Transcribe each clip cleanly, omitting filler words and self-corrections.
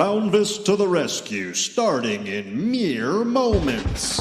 Clownvis to the rescue, starting in mere moments.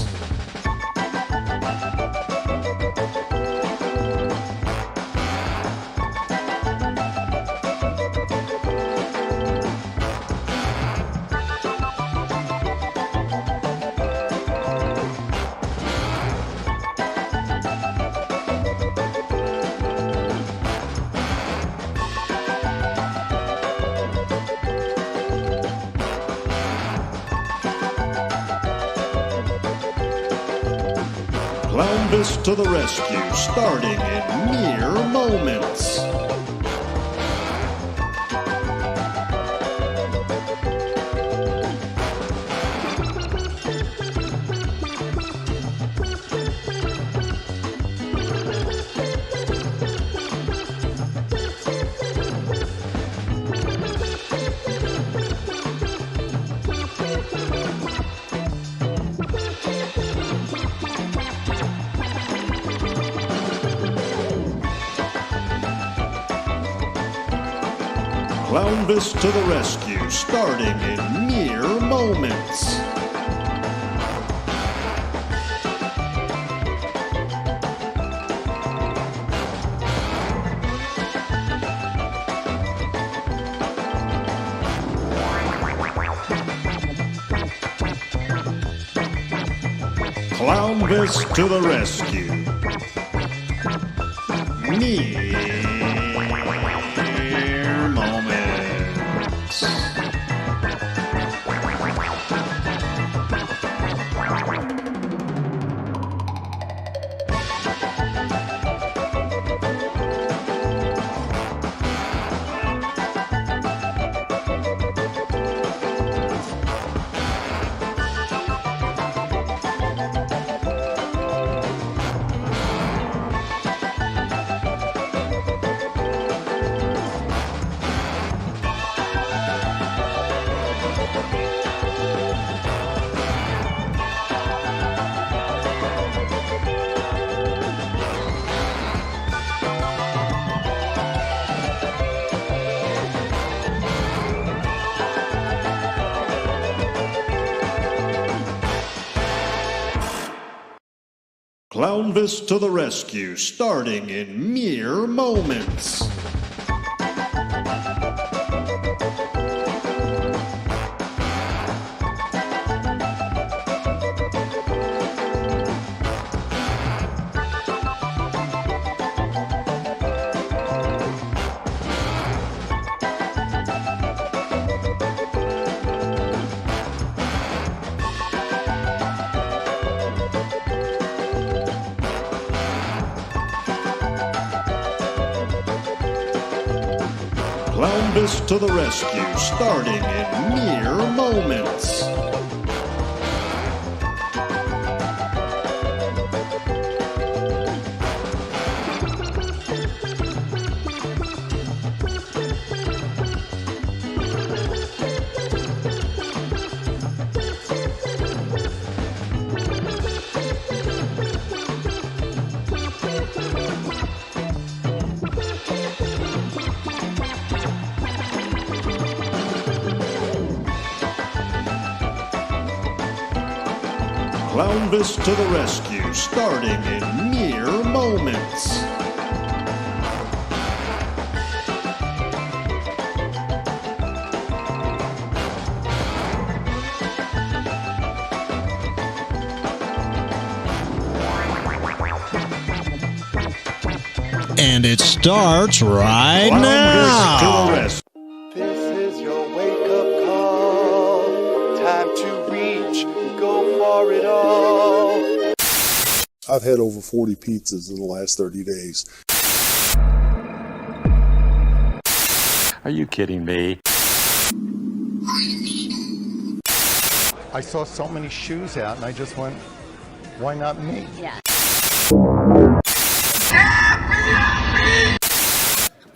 Clownvis to the rescue, starting in mere moments. Clownvis to the rescue, starting in mere moments. Clownvis to the rescue. Mere moments. Clownvis to the rescue, starting in mere moments. Clownvis to the rescue, starting in mere moments. Clownvis to the rescue, starting in mere moments. And it starts right Clownvis now. to the rescue. This is your wake-up call. Time to reach, go for it all. I've had over 40 pizzas in the last 30 days. Are you kidding me? I saw so many shoes out and I just went, why not me? Yeah.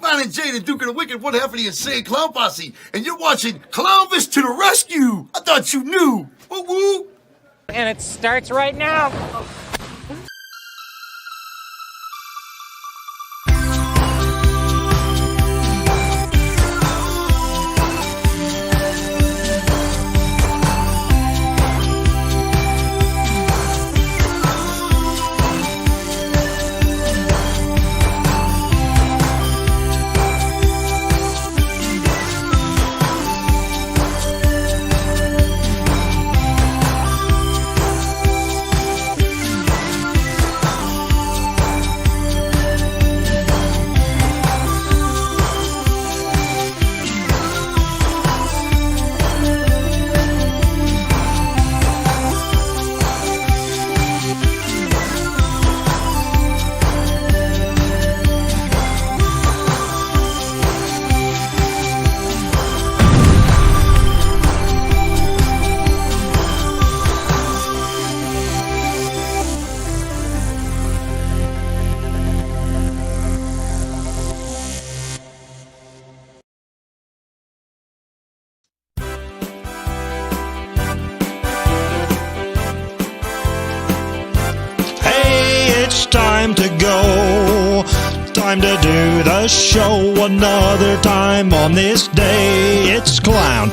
Ron and Jay, the Duke of the Wicked, one half of the Insane Clown Posse, and you're watching Clownvis to the Rescue! I thought you knew! Woo woo! And it starts right now! time to go. Time to do the show another time on this day. It's Clownvis,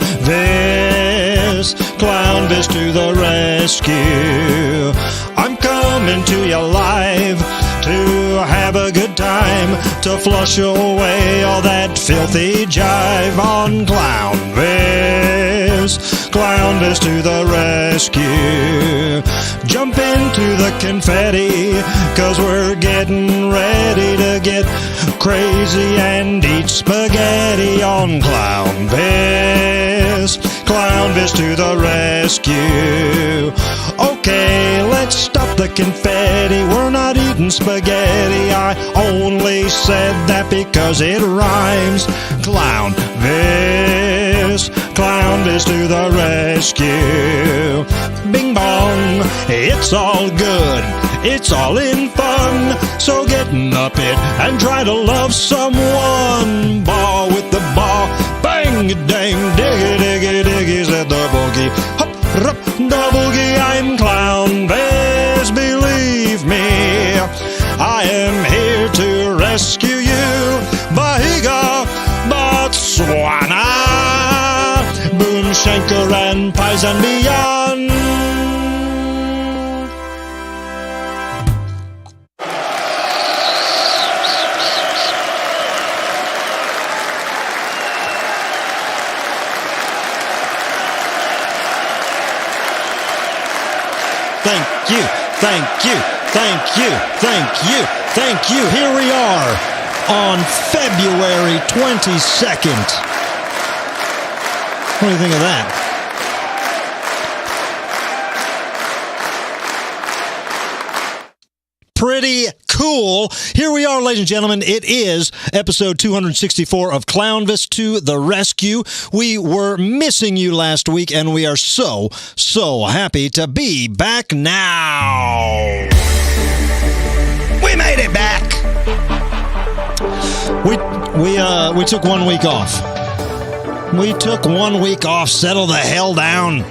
Clownvis to the rescue. I'm coming to you live to have a good time, to flush away all that filthy jive on Clownvis, Clownvis to the rescue. Jump into the confetti, 'cause we're getting ready to get crazy and eat spaghetti on Clownvis, Clownvis to the rescue. Okay, let's stop the confetti, we're not eating spaghetti. I only said that because it rhymes. Clownvis, Clownvis to the rescue. Bing bong, it's all good, it's all in fun. So get up it and try to love someone. Ball with the ball, bang dang, diggy diggy diggy, said the boogie. Hop, rup, the boogie, I'm Clownvis, believe me. I am here to rescue you. Bahiga, Botswana, Boom Shanker and Pies and beyond. Thank you, thank you, thank you, thank you, thank you. Here we are on February 22nd. What do you think of that? Pretty cool. Here we are, ladies and gentlemen. It is episode 264 of Clownvis to the rescue. We were missing you last week, and we are so happy to be back now. We made it back. We took 1 week off. We took 1 week off. Settle the hell down,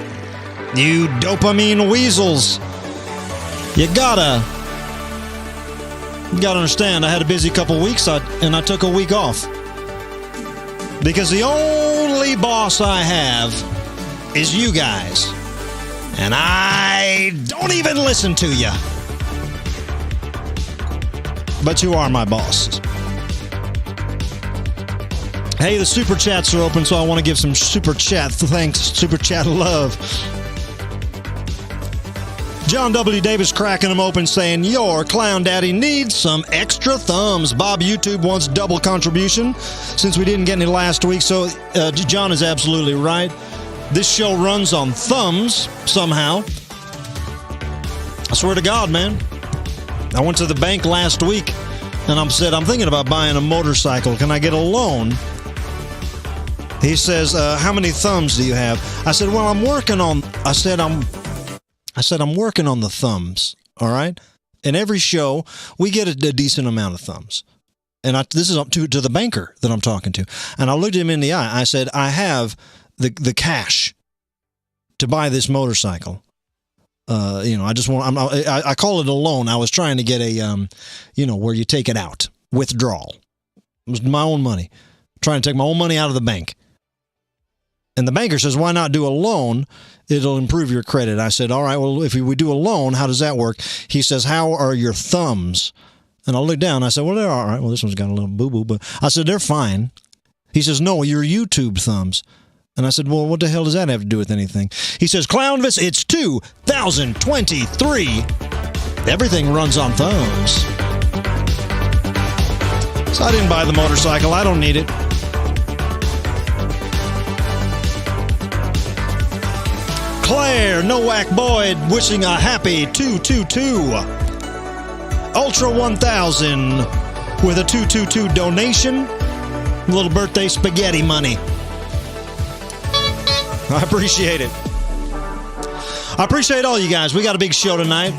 you dopamine weasels. You gotta understand, I had a busy couple weeks, and I took a week off. Because the only boss I have is you guys. And I don't even listen to you. But you are my bosses. Hey, the super chats are open, so I want to give some super chat thanks, super chat love. John W. Davis cracking them open saying, your clown daddy needs some extra thumbs. Bob YouTube wants double contribution since we didn't get any last week. So John is absolutely right. This show runs on thumbs somehow. I swear to God, man. I went to the bank last week and I said, I'm thinking about buying a motorcycle. Can I get a loan? He says, how many thumbs do you have? I said, well, I'm working on the thumbs, all right? In every show, we get a decent amount of thumbs. And this is up to the banker that I'm talking to. And I looked him in the eye. I said, I have the cash to buy this motorcycle. I call it a loan. I was trying to get a, where you take it out, withdrawal. It was my own money. Trying to take my own money out of the bank. And the banker says, why not do a loan? It'll improve your credit. I said, all right, well, if we do a loan, how does that work? He says, how are your thumbs? And I looked down. I said, well, they're all right. Well, this one's got a little boo-boo, but I said, they're fine. He says, no, your YouTube thumbs. And I said, well, what the hell does that have to do with anything? He says, Clownvis, it's 2023. Everything runs on thumbs. So I didn't buy the motorcycle. I don't need it. Claire Nowak Boyd wishing a happy 222. Ultra 1000 with a 222 donation. A little birthday spaghetti money. I appreciate it. I appreciate all you guys. We got a big show tonight.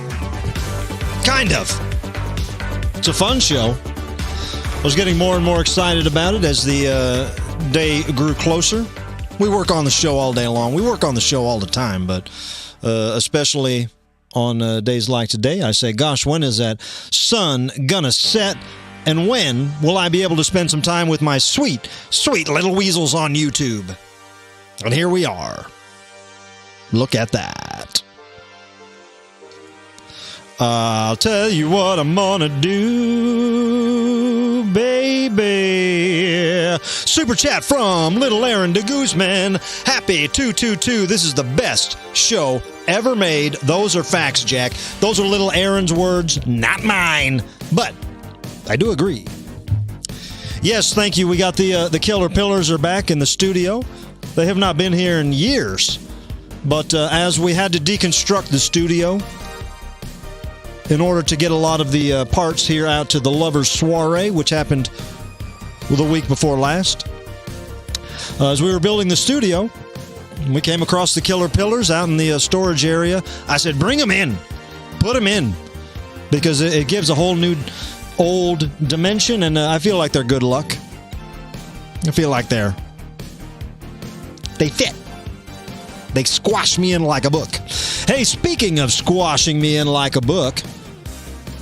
Kind of. It's a fun show. I was getting more and more excited about it as the day grew closer. We work on the show all day long. We work on the show all the time, but especially on days like today. I say, gosh, when is that sun gonna set? And when will I be able to spend some time with my sweet, sweet little weasels on YouTube? And here we are. Look at that. I'll tell you what I'm gonna do, baby. Super chat from Little Aaron de Guzman. Happy 222. This is the best show ever made. Those are facts, Jack. Those are Little Aaron's words, not mine. But I do agree. Yes, thank you. We got the Killer Pillars are back in the studio. They have not been here in years. But as we had to deconstruct the studio in order to get a lot of the parts here out to the Lovers Soiree, which happened the week before last. As we were building the studio, we came across the Killer Pillars out in the storage area. I said, bring them in. Put them in. Because it gives a whole new old dimension, and I feel like they're good luck. I feel like they fit. They squash me in like a book. Hey, speaking of squashing me in like a book,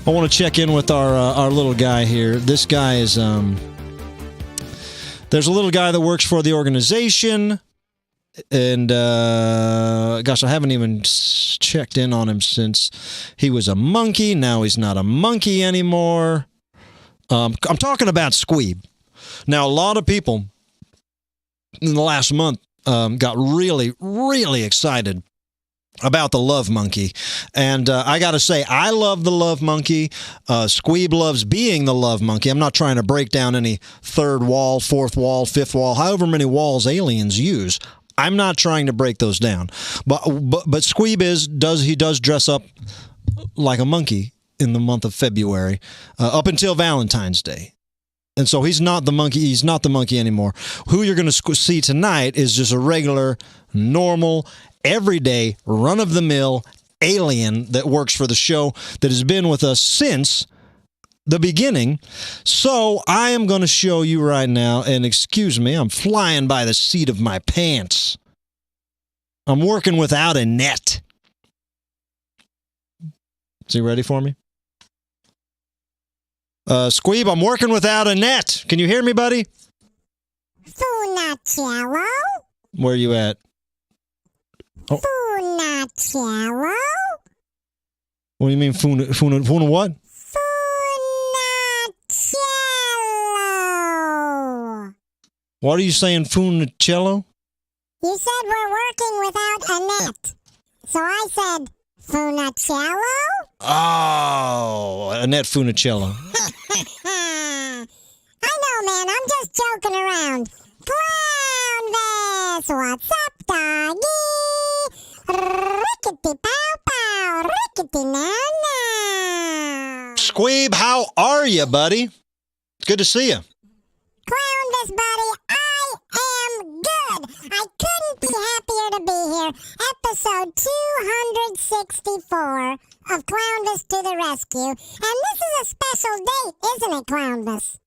I want to check in with our little guy here. This guy is, there's a little guy that works for the organization, and, gosh, I haven't even checked in on him since he was a monkey. Now he's not a monkey anymore. I'm talking about Squeeb. Now, a lot of people in the last month got really, really excited about the Love Monkey. And I got to say, I love the Love Monkey. Squeeb loves being the Love Monkey. I'm not trying to break down any third wall, fourth wall, fifth wall, however many walls aliens use. I'm not trying to break those down. But Squeeb does dress up like a monkey in the month of February, up until Valentine's Day. And so he's not the monkey. He's not the monkey anymore. Who you're going to see tonight is just a regular, normal, everyday, run-of-the-mill alien that works for the show that has been with us since the beginning. So I am going to show you right now, and excuse me, I'm flying by the seat of my pants. I'm working without a net. Is he ready for me? Squeeb, I'm working without a net. Can you hear me, buddy? Funicello? Where are you at? Oh. Funicello? What do you mean, funa what? Funicello. What are you saying, funicello? You said we're working without a net. So I said, Funicello? Oh, Annette Funicello. I know, man. I'm just joking around. Clownvis, what's up, doggy? Rickety pow pow, rickety now now. Squeeb, how are you, buddy? It's good to see you. Clownvis, buddy, I am good. I couldn't be happier to be here. Episode 264 of Clownvis to the Rescue. And this is a special date, isn't it, Clownvis?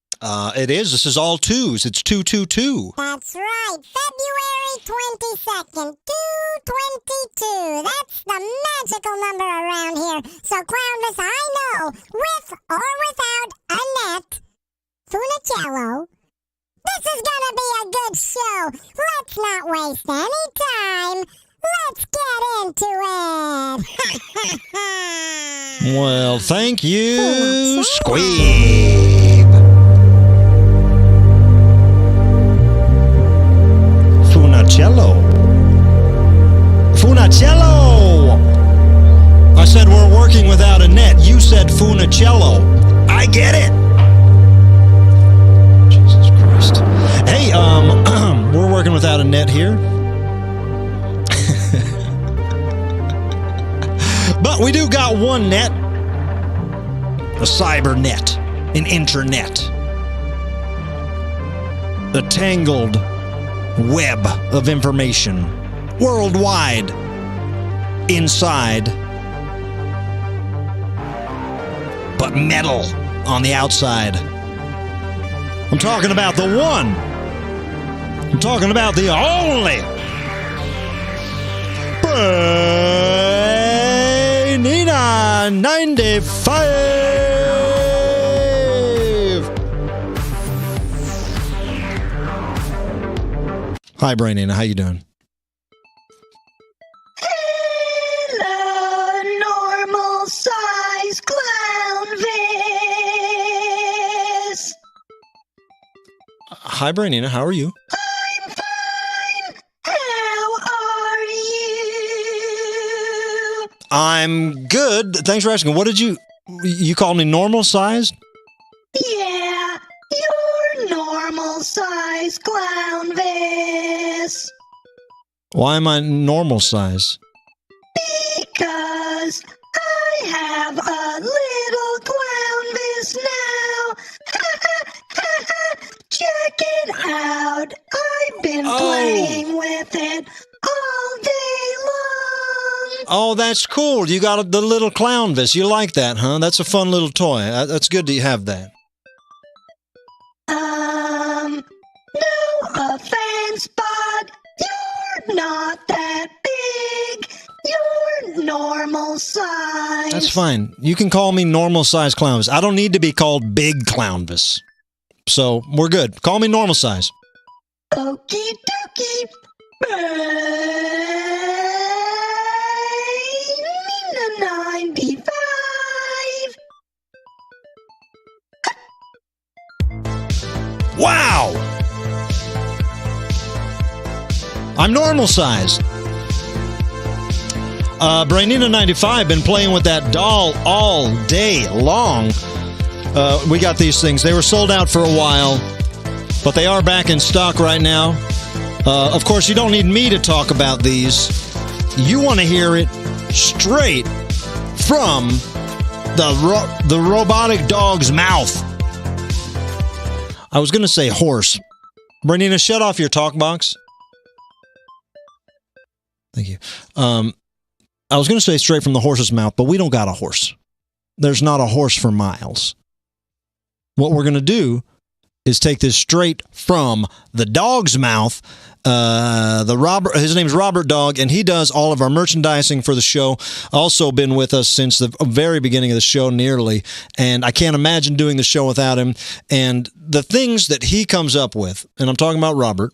It is. This is all twos. It's 222. That's right. February 22nd, 222. That's the magical number around here. So, Clownvis, I know, with or without a net, Funicello, this is gonna be a good show. Let's not waste any time. Let's get into it. Well, thank you, Squeeb. Funicello. I said we're working without a net. You said Funicello. I get it. Jesus Christ. Hey, we're working without a net here. But we do got one net. A cyber net. An internet. A tangled web of information. Worldwide. Inside. But metal on the outside. I'm talking about the one. I'm talking about the only. Brainina 95. Hi, Brainina. How you doing? Hello, normal size Clownvis. Hi, Brainina. How are you? I'm fine. How are you? I'm good. Thanks for asking. What did you called me normal sized? Yeah, you're normal size Clownvis. Why am I normal size? Because I have a little Clownvis now. Check it out. I've been playing with it all day long. Oh, that's cool. You got the little Clownvis. You like that, huh? That's a fun little toy. That's good that you have that. No offense, but you're not that big. You're normal size. That's fine. You can call me normal size Clownvis. I don't need to be called big Clownvis. So we're good. Call me normal size. Okie dokie. Brainina 95. Wow! I'm normal size. Brainina 95 been playing with that doll all day long. We got these things. They were sold out for a while, but they are back in stock right now. Of course, you don't need me to talk about these. You want to hear it straight from the robotic dog's mouth. I was going to say horse. Brainina, shut off your talk box. Thank you. I was going to say straight from the horse's mouth, but we don't got a horse. There's not a horse for miles. What we're going to do is take this straight from the dog's mouth. His name's Robert Dog, and he does all of our merchandising for the show. Also been with us since the very beginning of the show, nearly, and I can't imagine doing the show without him. And the things that he comes up with, and I'm talking about Robert,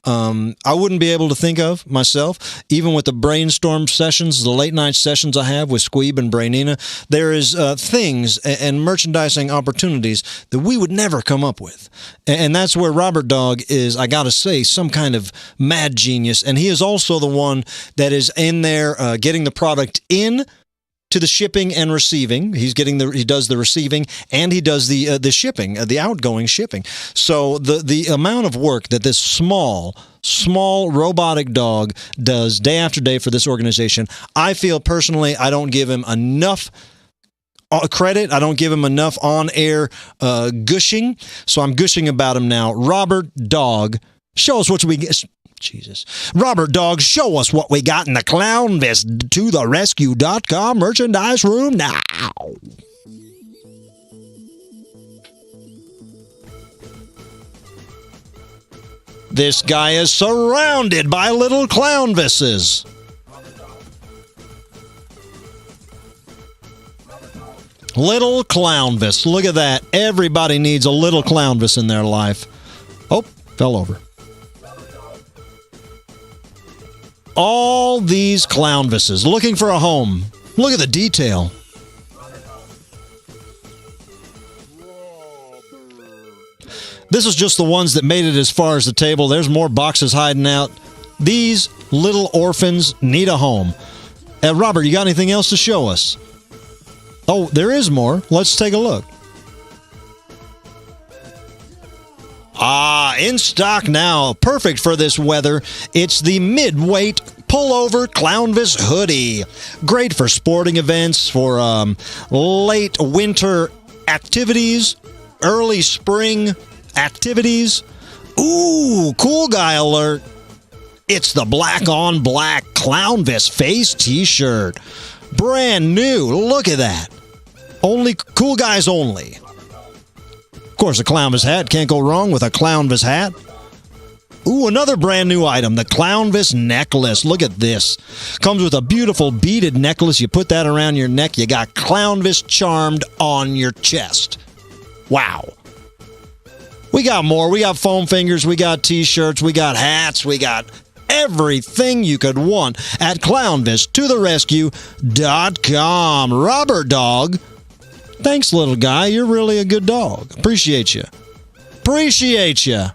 I wouldn't be able to think of myself, even with the brainstorm sessions, the late night sessions I have with Squeeb and Brainina. There is things and merchandising opportunities that we would never come up with. And that's where Robert Dog is, I gotta say, some kind of mad genius. And he is also the one that is in there getting the product in to the shipping and receiving. He does the receiving, and he does the shipping, the outgoing shipping. So the amount of work that this small robotic dog does day after day for this organization, I feel personally I don't give him enough credit. I don't give him enough on-air gushing, so I'm gushing about him now. Robert Dog, show us what we get. Jesus. Robert Dog, show us what we got in the Clownvis to the rescue.com merchandise room now. This guy is surrounded by little Clownvises. Little Clownvis. Look at that. Everybody needs a little Clownvis in their life. Oh, fell over. All these Clownvises looking for a home. Look at the detail. This is just the ones that made it as far as the table. There's more boxes hiding out. These little orphans need a home. Robert, you got anything else to show us? Oh, there is more. Let's take a look. In stock now. Perfect for this weather. It's the mid-weight pullover Clownvis hoodie. Great for sporting events, for late winter activities, early spring activities. Ooh, cool guy alert. It's the black on black Clownvis face t-shirt. Brand new. Look at that. Only cool guys only. Of course, a Clownvis hat. Can't go wrong with a Clownvis hat. Ooh, another brand new item, the Clownvis necklace. Look at this. Comes with a beautiful beaded necklace. You put that around your neck, you got Clownvis charmed on your chest. Wow. We got more. We got foam fingers, we got t-shirts, we got hats, we got everything you could want at clownvistotherescue.com. Robert Dog. Thanks, little guy. You're really a good dog. Appreciate you. Appreciate you.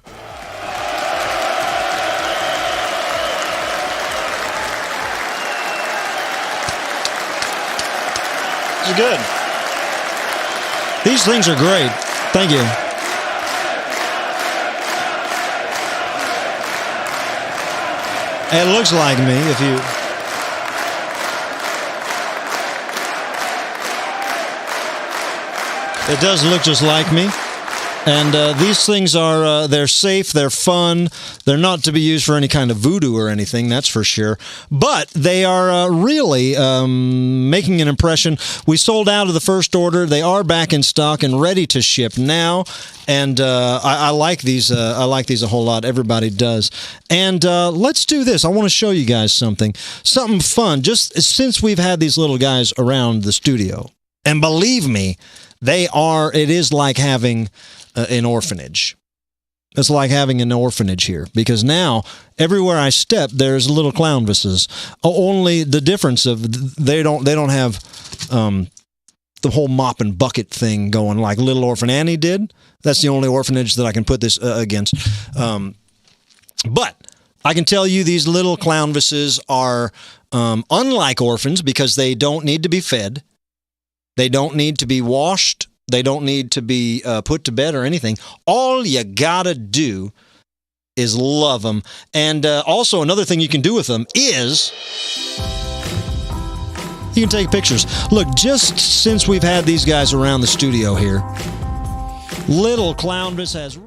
It's good. These things are great. Thank you. It looks like me if you... It does look just like me. And these things are, they're safe, they're fun, they're not to be used for any kind of voodoo or anything, that's for sure. But they are really making an impression. We sold out of the first order. They are back in stock and ready to ship now. And I like these a whole lot. Everybody does. And let's do this. I want to show you guys something fun, just since we've had these little guys around the studio. And believe me, it is like having an orphanage. It's like having an orphanage here, because now everywhere I step, there's little Clownvises. Only the difference of they don't have the whole mop and bucket thing going like Little Orphan Annie did. That's the only orphanage that I can put this against. But I can tell you these little Clownvises are unlike orphans because they don't need to be fed. They don't need to be washed. They don't need to be put to bed or anything. All you gotta do is love them. And also another thing you can do with them is you can take pictures. Look, just since we've had these guys around the studio here, little Clownvis has...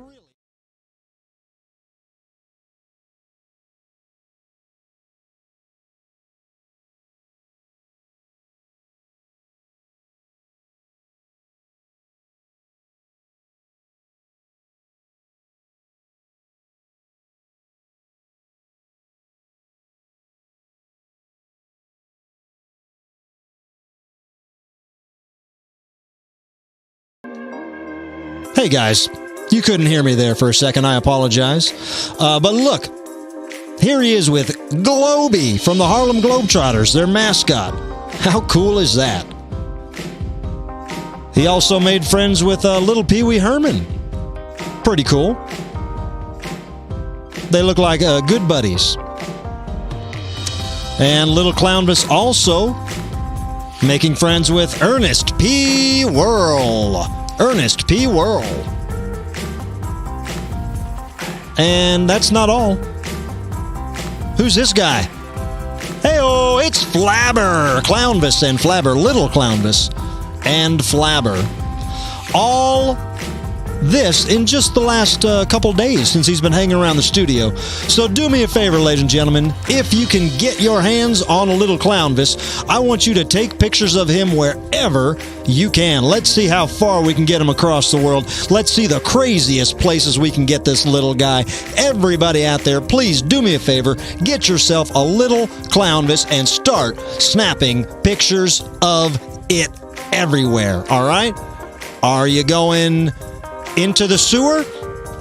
Hey guys, you couldn't hear me there for a second. I apologize. But look, here he is with Globey from the Harlem Globetrotters, their mascot. How cool is that? He also made friends with little Pee Wee Herman. Pretty cool. They look like good buddies. And little Clownvis also making friends with Ernest P. Whirl. Ernest P. Whirl. And that's not all. Who's this guy? Hey-oh, it's Flabber. Clownvis and Flabber. Little Clownvis and Flabber. All this in just the last couple days since he's been hanging around the studio. So do me a favor, ladies and gentlemen. If you can get your hands on a little Clownvis, I want you to take pictures of him wherever you can. Let's see how far we can get him across the world. Let's see the craziest places we can get this little guy. Everybody out there, please do me a favor. Get yourself a little Clownvis and start snapping pictures of it everywhere, all right? Are you going into the sewer?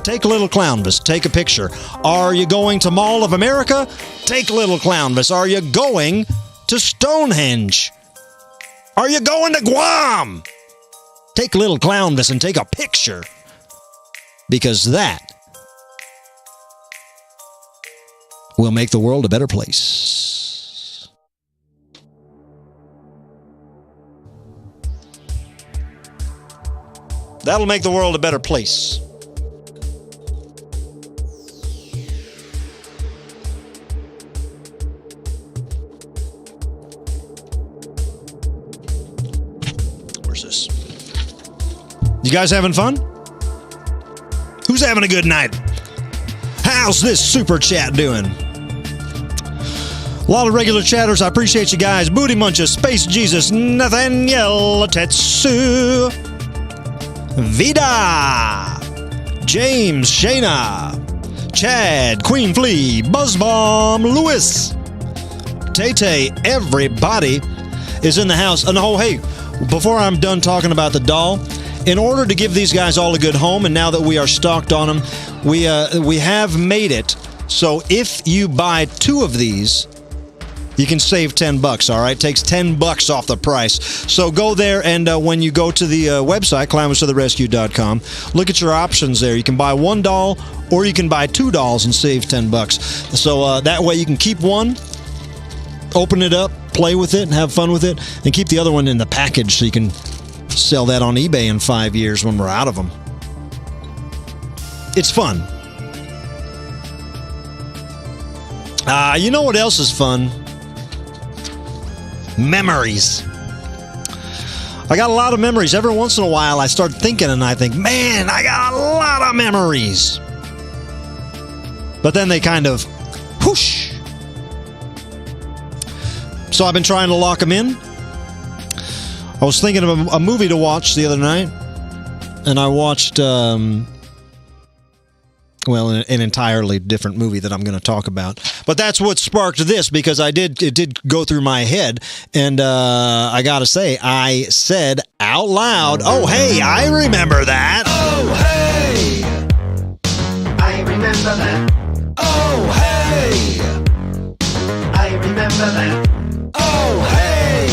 Take little Clownvis. Take a picture. Are you going to Mall of America? Take little Clownvis. Are you going to Stonehenge? Are you going to Guam? Take little Clownvis and take a picture. Because that will make the world a better place. That'll make the world a better place. Where's this? You guys having fun? Who's having a good night? How's this super chat doing? A lot of regular chatters. I appreciate you guys. Booty Muncher, Space Jesus, Nathaniel, Tetsu, Vida, James, Shayna, Chad, Queen Flea, Buzzbomb, Lewis, Tay-Tay, everybody is in the house. And oh, hey, before I'm done talking about the doll, in order to give these guys all a good home, and now that we are stocked on them, we have made it so if you buy 2 of these, you can save $10, all right? Takes $10 off the price. So go there, and when you go to the website, clownvistotherescue.com, look at your options there. You can buy 1 doll, or you can buy 2 dolls and save $10. So that way you can keep one, open it up, play with it, and have fun with it, and keep the other one in the package so you can sell that on eBay in 5 years when we're out of them. It's fun. You know what else is fun? Memories. I got a lot of memories. Every once in a while I start thinking and I think, man, I got a lot of memories. But then they kind of whoosh. So I've been trying to lock them in. I was thinking of a movie to watch the other night, and I watched, an entirely different movie that I'm going to talk about. But that's what sparked this, because it did go through my head, and I got to say, I said out loud, oh, hey, I remember that. Oh, hey, I remember that. Oh, hey, I remember that. Oh, hey,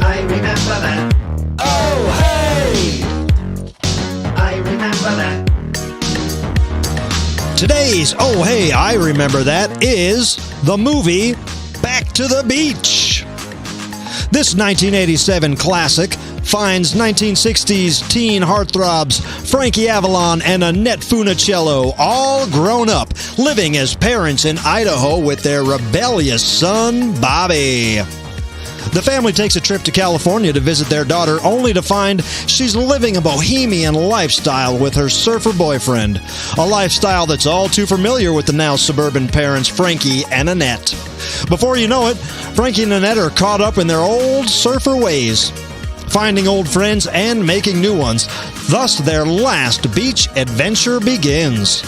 I remember that. Oh, hey, I remember that. Today's Oh Hey, I Remember That is the movie Back to the Beach. This 1987 classic finds 1960s teen heartthrobs Frankie Avalon and Annette Funicello all grown up, living as parents in Idaho with their rebellious son, Bobby. The family takes a trip to California to visit their daughter, only to find she's living a bohemian lifestyle with her surfer boyfriend. A lifestyle that's all too familiar with the now suburban parents, Frankie and Annette. Before you know it, Frankie and Annette are caught up in their old surfer ways, finding old friends and making new ones. Thus, their last beach adventure begins.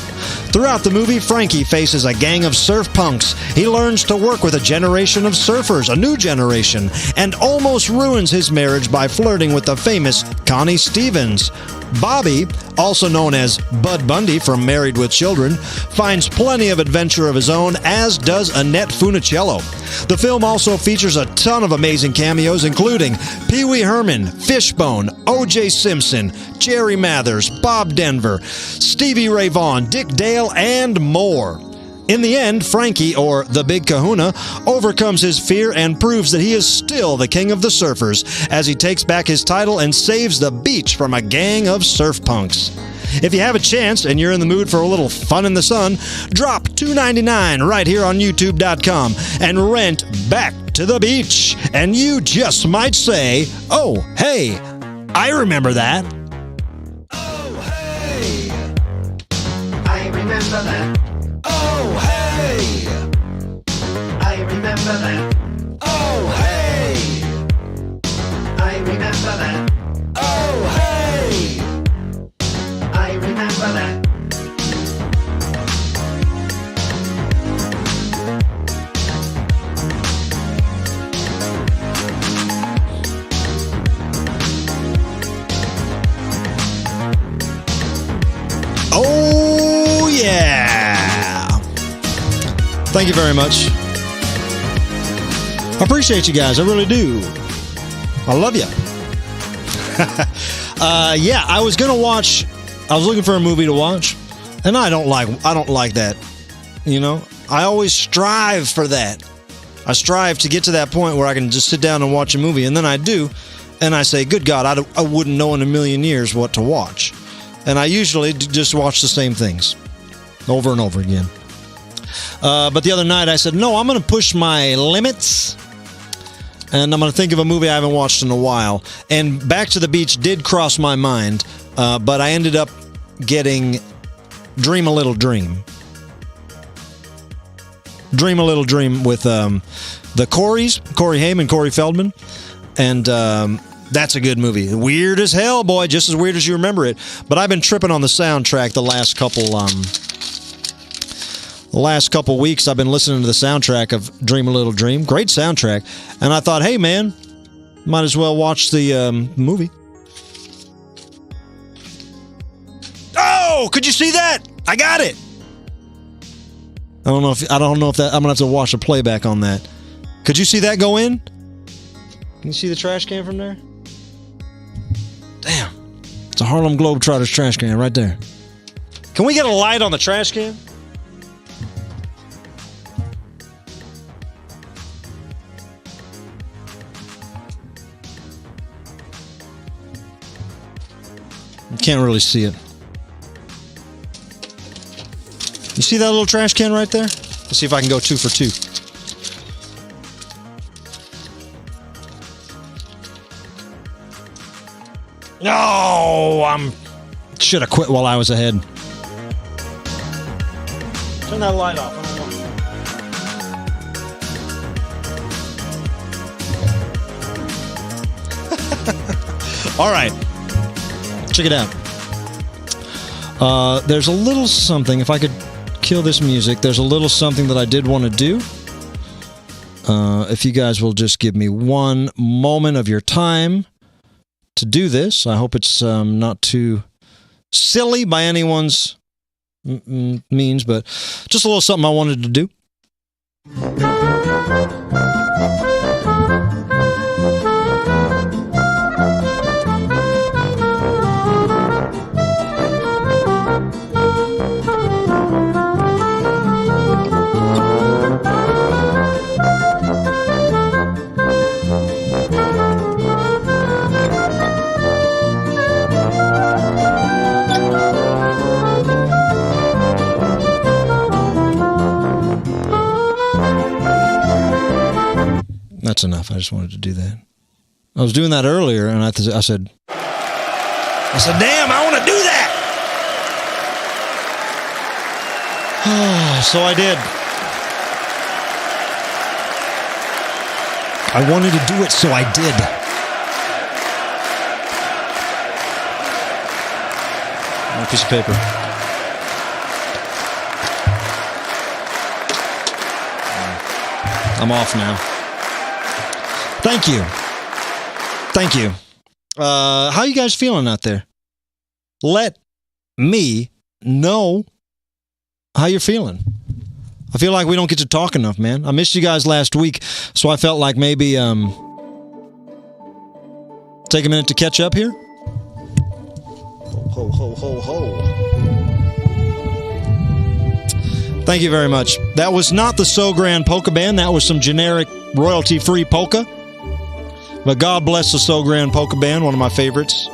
Throughout the movie, Frankie faces a gang of surf punks. He learns to work with a generation of surfers, a new generation, and almost ruins his marriage by flirting with the famous Connie Stevens. Bobby, also known as Bud Bundy from Married with Children, finds plenty of adventure of his own, as does Annette Funicello. The film also features a ton of amazing cameos, including Pee Wee Herman, Fishbone, O.J. Simpson, Jerry Mathers, Bob Denver, Stevie Ray Vaughan, Dick Dale, and more. In the end, Frankie, or the Big Kahuna, overcomes his fear and proves that he is still the king of the surfers as he takes back his title and saves the beach from a gang of surf punks. If you have a chance and you're in the mood for a little fun in the sun, drop $2.99 right here on YouTube.com and rent Back to the Beach. And you just might say, oh, hey, I remember that. Oh, hey, I remember that. Oh, hey, I remember that. Oh, hey, I remember that. Oh, hey, I remember that. Oh, yeah. Thank you very much. I appreciate you guys. I really do. I love you. Yeah, I was looking for a movie to watch, and I don't like that. You know, I always strive for that. I strive to get to that point where I can just sit down and watch a movie, and then I do, and I say, good God, I wouldn't know in a million years what to watch. And I usually just watch the same things over and over again. But the other night I said, no, I'm going to push my limits, and I'm going to think of a movie I haven't watched in a while. And Back to the Beach did cross my mind, but I ended up getting Dream a Little Dream. Dream a Little Dream with the Coreys, Corey Haim and Corey Feldman. And that's a good movie. Weird as hell, boy, just as weird as you remember it. But I've been tripping on the soundtrack the last couple the last couple weeks I've been listening to the soundtrack of Dream a Little Dream. Great soundtrack. And I thought, hey, man, might as well watch the movie. Oh, could you see that? I got it. I don't know if that I'm gonna have to watch a playback on that. Could you see that go in? Can you see the trash can from there? Damn. It's a Harlem Globetrotters trash can right there. Can we get a light on the trash can? You can't really see it. You see that little trash can right there? Let's see if I can go 2 for 2. No, should have quit while I was ahead. Turn that light off. All right, check it out. There's a little something. If I could kill this music, there's a little something that I did want to do. If you guys will just give me one moment of your time to do this. I hope it's not too silly by anyone's means, but just a little something I wanted to do. That's enough. I just wanted to do that. I was doing that earlier, and I said, damn, I want to do that. So I did. I wanted to do it, so I did. A piece of paper. I'm off now. Thank you. Thank you. How you guys feeling out there? Let me know how you're feeling. I feel like we don't get to talk enough, man. I missed you guys last week, so I felt like maybe take a minute to catch up here. Ho, ho, ho, ho. Thank you very much. That was not the So Grand Polka Band. That was some generic royalty-free polka. But God bless the So Grand Polka Band, one of my favorites.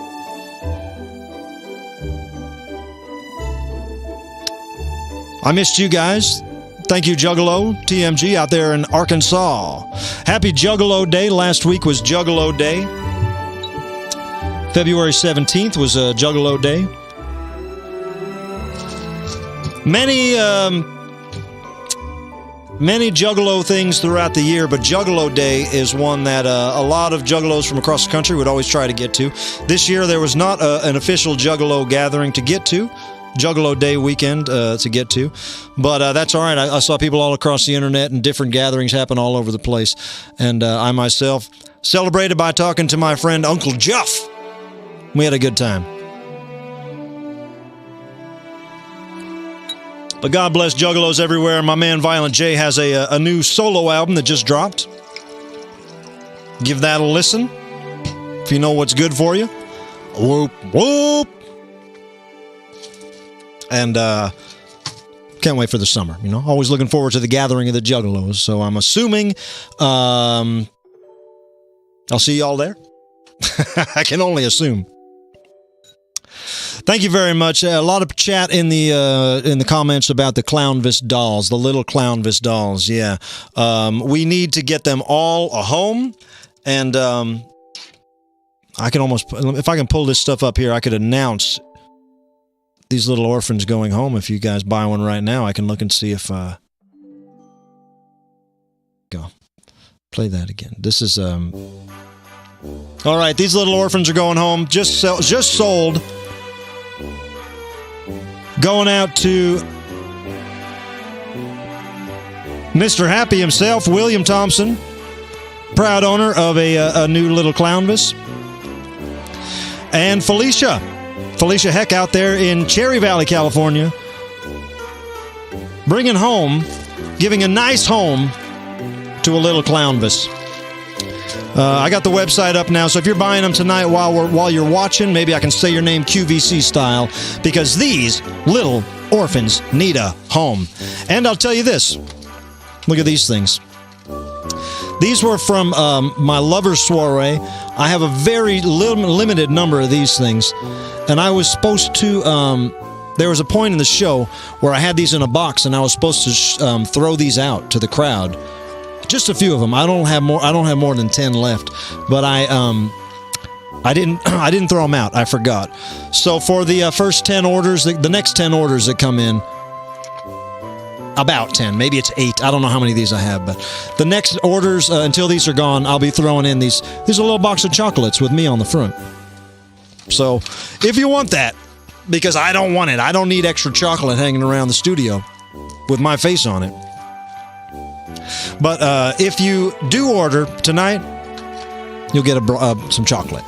I missed you guys. Thank you, Juggalo TMG out there in Arkansas. Happy Juggalo Day. Last week was Juggalo Day. February 17th was Juggalo Day. Many Juggalo things throughout the year, but Juggalo Day is one that a lot of Juggalos from across the country would always try to get to. This year, there was not an official Juggalo gathering to get to. Juggalo Day weekend to get to. But that's all right. I saw people all across the internet and different gatherings happen all over the place. And I myself celebrated by talking to my friend Uncle Jeff. We had a good time. But God bless Juggalos everywhere. My man Violent J has a new solo album that just dropped. Give that a listen if you know what's good for you. Whoop, whoop. And can't wait for the summer, you know. Always looking forward to the gathering of the Juggalos. So I'm assuming I'll see y'all there. I can only assume. Thank you very much. A lot of chat in the comments about the Clownvis dolls, the little Clownvis dolls. Yeah, we need to get them all a home, and I can almost, if I can pull this stuff up here, I could announce these little orphans going home. If you guys buy one right now, I can look and see if go play that again. This is all right. These little orphans are going home. Just sold. Going out to Mr. Happy himself, William Thompson, proud owner of a new little Clownvis. And Felicia Heck out there in Cherry Valley, California, bringing home, giving a nice home to a little Clownvis. I got the website up now, so if you're buying them tonight while you're watching, maybe I can say your name QVC style, because these little orphans need a home. And I'll tell you this. Look at these things. These were from my lover's soiree. I have a very limited number of these things. And I was supposed to... there was a point in the show where I had these in a box, and I was supposed to throw these out to the crowd. Just a few of them. I don't have more than 10 left. But I didn't throw them out. I forgot. So for the first 10 orders, the next 10 orders that come in, about 10, maybe it's 8. I don't know how many of these I have, but the next orders until these are gone, I'll be throwing in these. There's a little box of chocolates with me on the front. So if you want that, because I don't want it, I don't need extra chocolate hanging around the studio with my face on it. But if you do order tonight, you'll get some chocolate.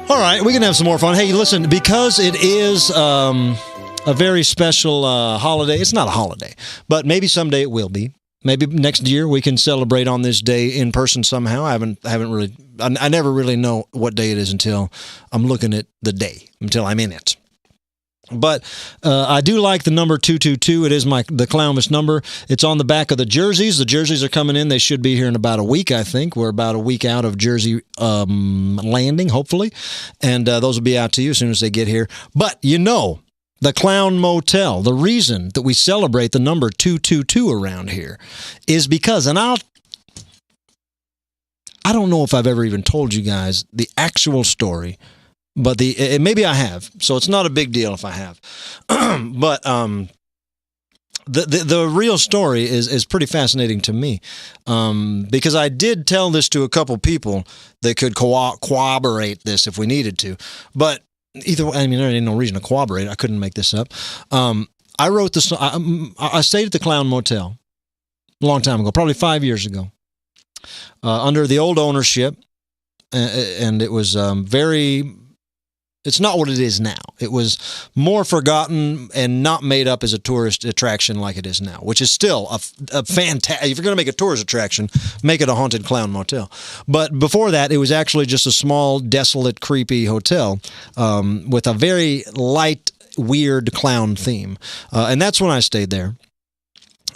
All right, we can have some more fun. Hey, listen, because it is a very special holiday. It's not a holiday, but maybe someday it will be. Maybe next year we can celebrate on this day in person somehow. I never really know what day it is until I'm looking at the day, until I'm in it. But I do like the number 222. It is the Clownvis number. It's on the back of the jerseys. The jerseys are coming in. They should be here in about a week, I think. We're about a week out of jersey landing, hopefully. And those will be out to you as soon as they get here. But the Clown Motel, the reason that we celebrate the number 222 around here is because, and I don't know if I've ever even told you guys the actual story, but maybe I have, so it's not a big deal if I have. But the real story is pretty fascinating to me, because I did tell this to a couple people that could corroborate this if we needed to, but either way, I mean, there ain't no reason to corroborate. I couldn't make this up. I wrote this. I stayed at the Clown Motel a long time ago, probably 5 years ago, under the old ownership, and it was very. It's not what it is now. It was more forgotten and not made up as a tourist attraction like it is now, which is still a fantastic. If you're going to make a tourist attraction, make it a haunted clown motel. But before that, it was actually just a small, desolate, creepy hotel with a very light, weird clown theme. And that's when I stayed there.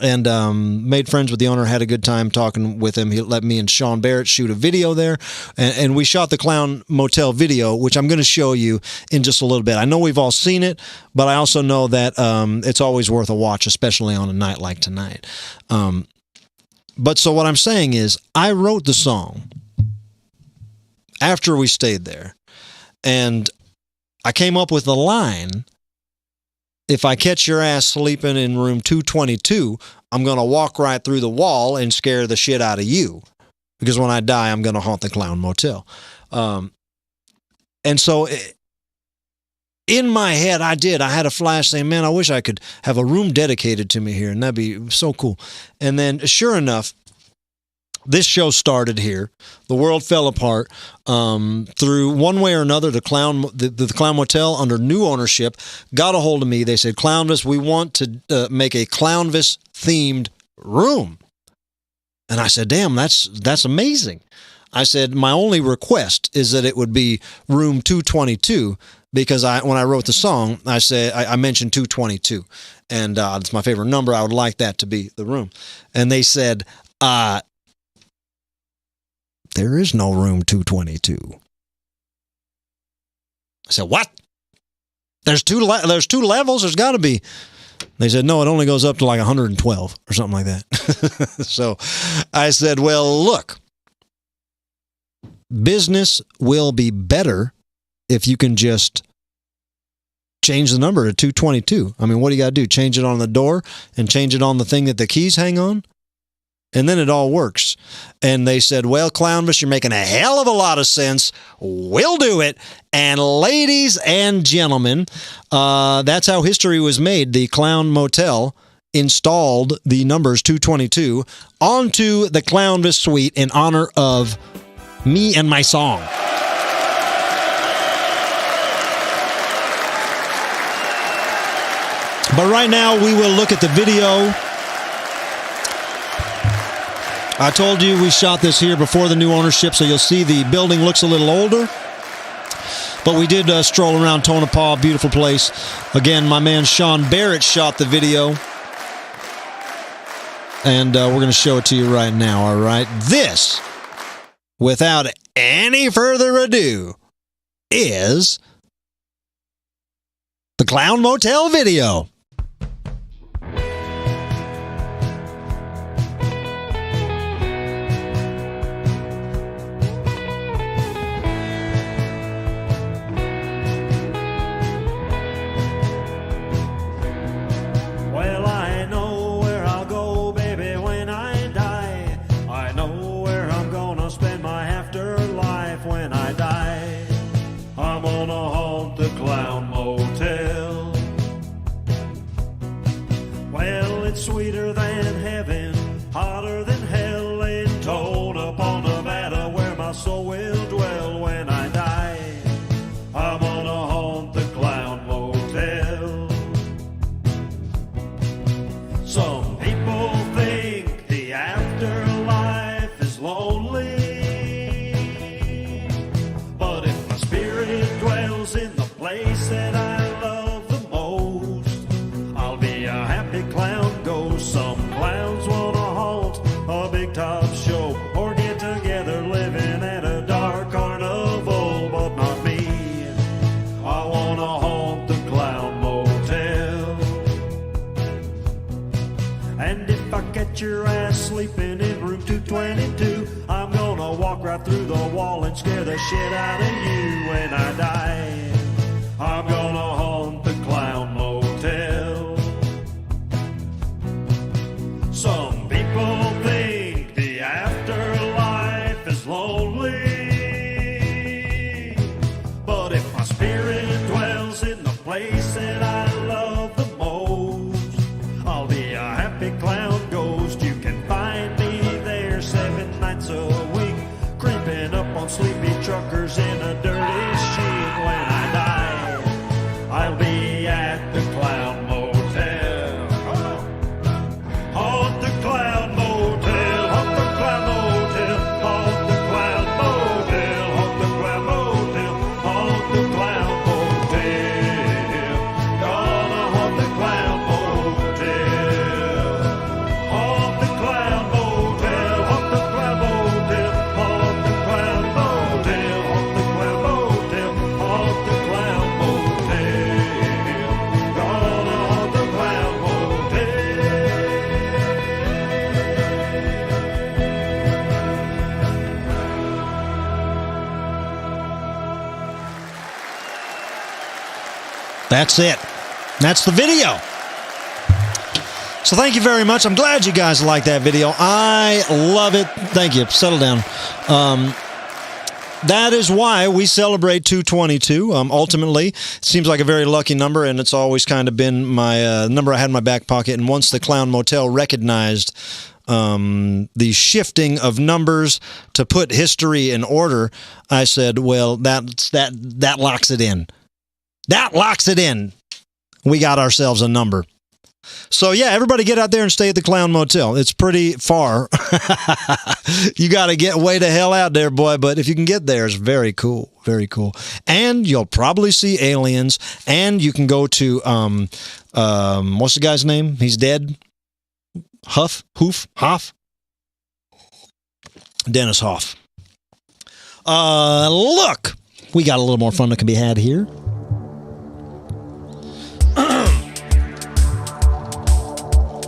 And made friends with the owner, had a good time talking with him. He let me and Sean Barrett shoot a video there. And we shot the Clown Motel video, which I'm going to show you in just a little bit. I know we've all seen it, but I also know that it's always worth a watch, especially on a night like tonight. But so what I'm saying is, I wrote the song after we stayed there. And I came up with the line, if I catch your ass sleeping in room 222, I'm going to walk right through the wall and scare the shit out of you. Because when I die, I'm going to haunt the Clown Motel. And so in my head, I had a flash saying, man, I wish I could have a room dedicated to me here, and that'd be so cool. And then sure enough, this show started here. The world fell apart through one way or another. The Clown Motel, under new ownership, got a hold of me. They said, Clownvis, we want to make a Clownvis-themed room. And I said, damn, that's amazing. I said, my only request is that it would be room 222, because when I wrote the song, I said I mentioned 222, and it's my favorite number. I would like that to be the room. And they said, there is no room 222. I said, what? There's two levels. There's got to be. They said, no, it only goes up to like 112 or something like that. So I said, well, look, business will be better if you can just change the number to 222. I mean, what do you got to do? Change it on the door and change it on the thing that the keys hang on? and then it all works. And they said, well, Clownvis, you're making a hell of a lot of sense. We'll do it. And ladies and gentlemen, that's how history was made. The Clown Motel installed the numbers 222 onto the Clownvis suite in honor of me and my song. But right now, we will look at the video. I told you we shot this here before the new ownership, so you'll see the building looks a little older. But we did stroll around Tonopah, beautiful place. Again, my man Sean Barrett shot the video. And we're going to show it to you right now, all right? This, without any further ado, is the Clown Motel video. Sweeter than heaven, hotter than hell in Tonopah, Nevada, where my soul will dwell when I die. I'm gonna haunt the Clown Motel. Some people think the afterlife is lonely, but if my spirit dwells in the place that I love the most, I'll be a happy clown. Some clowns wanna haunt a big top show or get together living at a dark carnival, but not me. I wanna haunt the Clown Motel. And if I catch your ass sleeping in room 222, I'm gonna walk right through the wall and scare the shit out of you when I die. I'm gonna haunt the Clown Motel. Some people think the afterlife is lonely, but if my spirit dwells in the place that I love the most, I'll be a happy clown ghost. You can find me there 7 nights a week, creeping up on sleepy truckers in a dirty sheet. When I die, I'll be at the Clown Motel. Haunt the Clown Motel, haunt the Clown Motel, haunt the Clown Motel, haunt the Clown Motel, haunt the Clown Motel. Gonna haunt the Clown Motel. Haunt the Clown Motel, haunt the Clown Motel, haunt the Clown Motel, haunt the Clown Motel, haunt the Clown Motel. Gonna haunt the Clown Motel. That's it. That's the video. So thank you very much. I'm glad you guys like that video. I love it. Thank you. Settle down. That is why we celebrate 222. Ultimately, it seems like a very lucky number, and it's always kind of been my number I had in my back pocket. And once the Clown Motel recognized the shifting of numbers to put history in order, I said, well, that locks it in. That locks it in. We got ourselves a number. So, yeah, everybody get out there and stay at the Clown Motel. It's pretty far. You got to get way the hell out there, boy. But if you can get there, it's very cool. Very cool. And you'll probably see aliens. And you can go to, what's the guy's name? He's dead. Hoff? Dennis Hoff. Look, we got a little more fun that can be had here.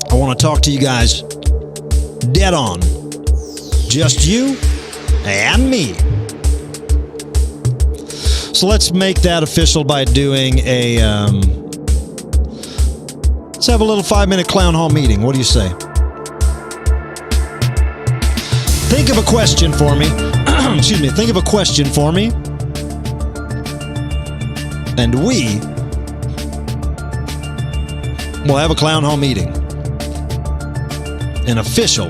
I want to talk to you guys dead on. Just you and me. So let's make that official by doing a, let's have a little 5-minute clown hall meeting. What do you say? think of a question for me. Excuse me. Think of a question for me. And we will have a clown hall meeting. An official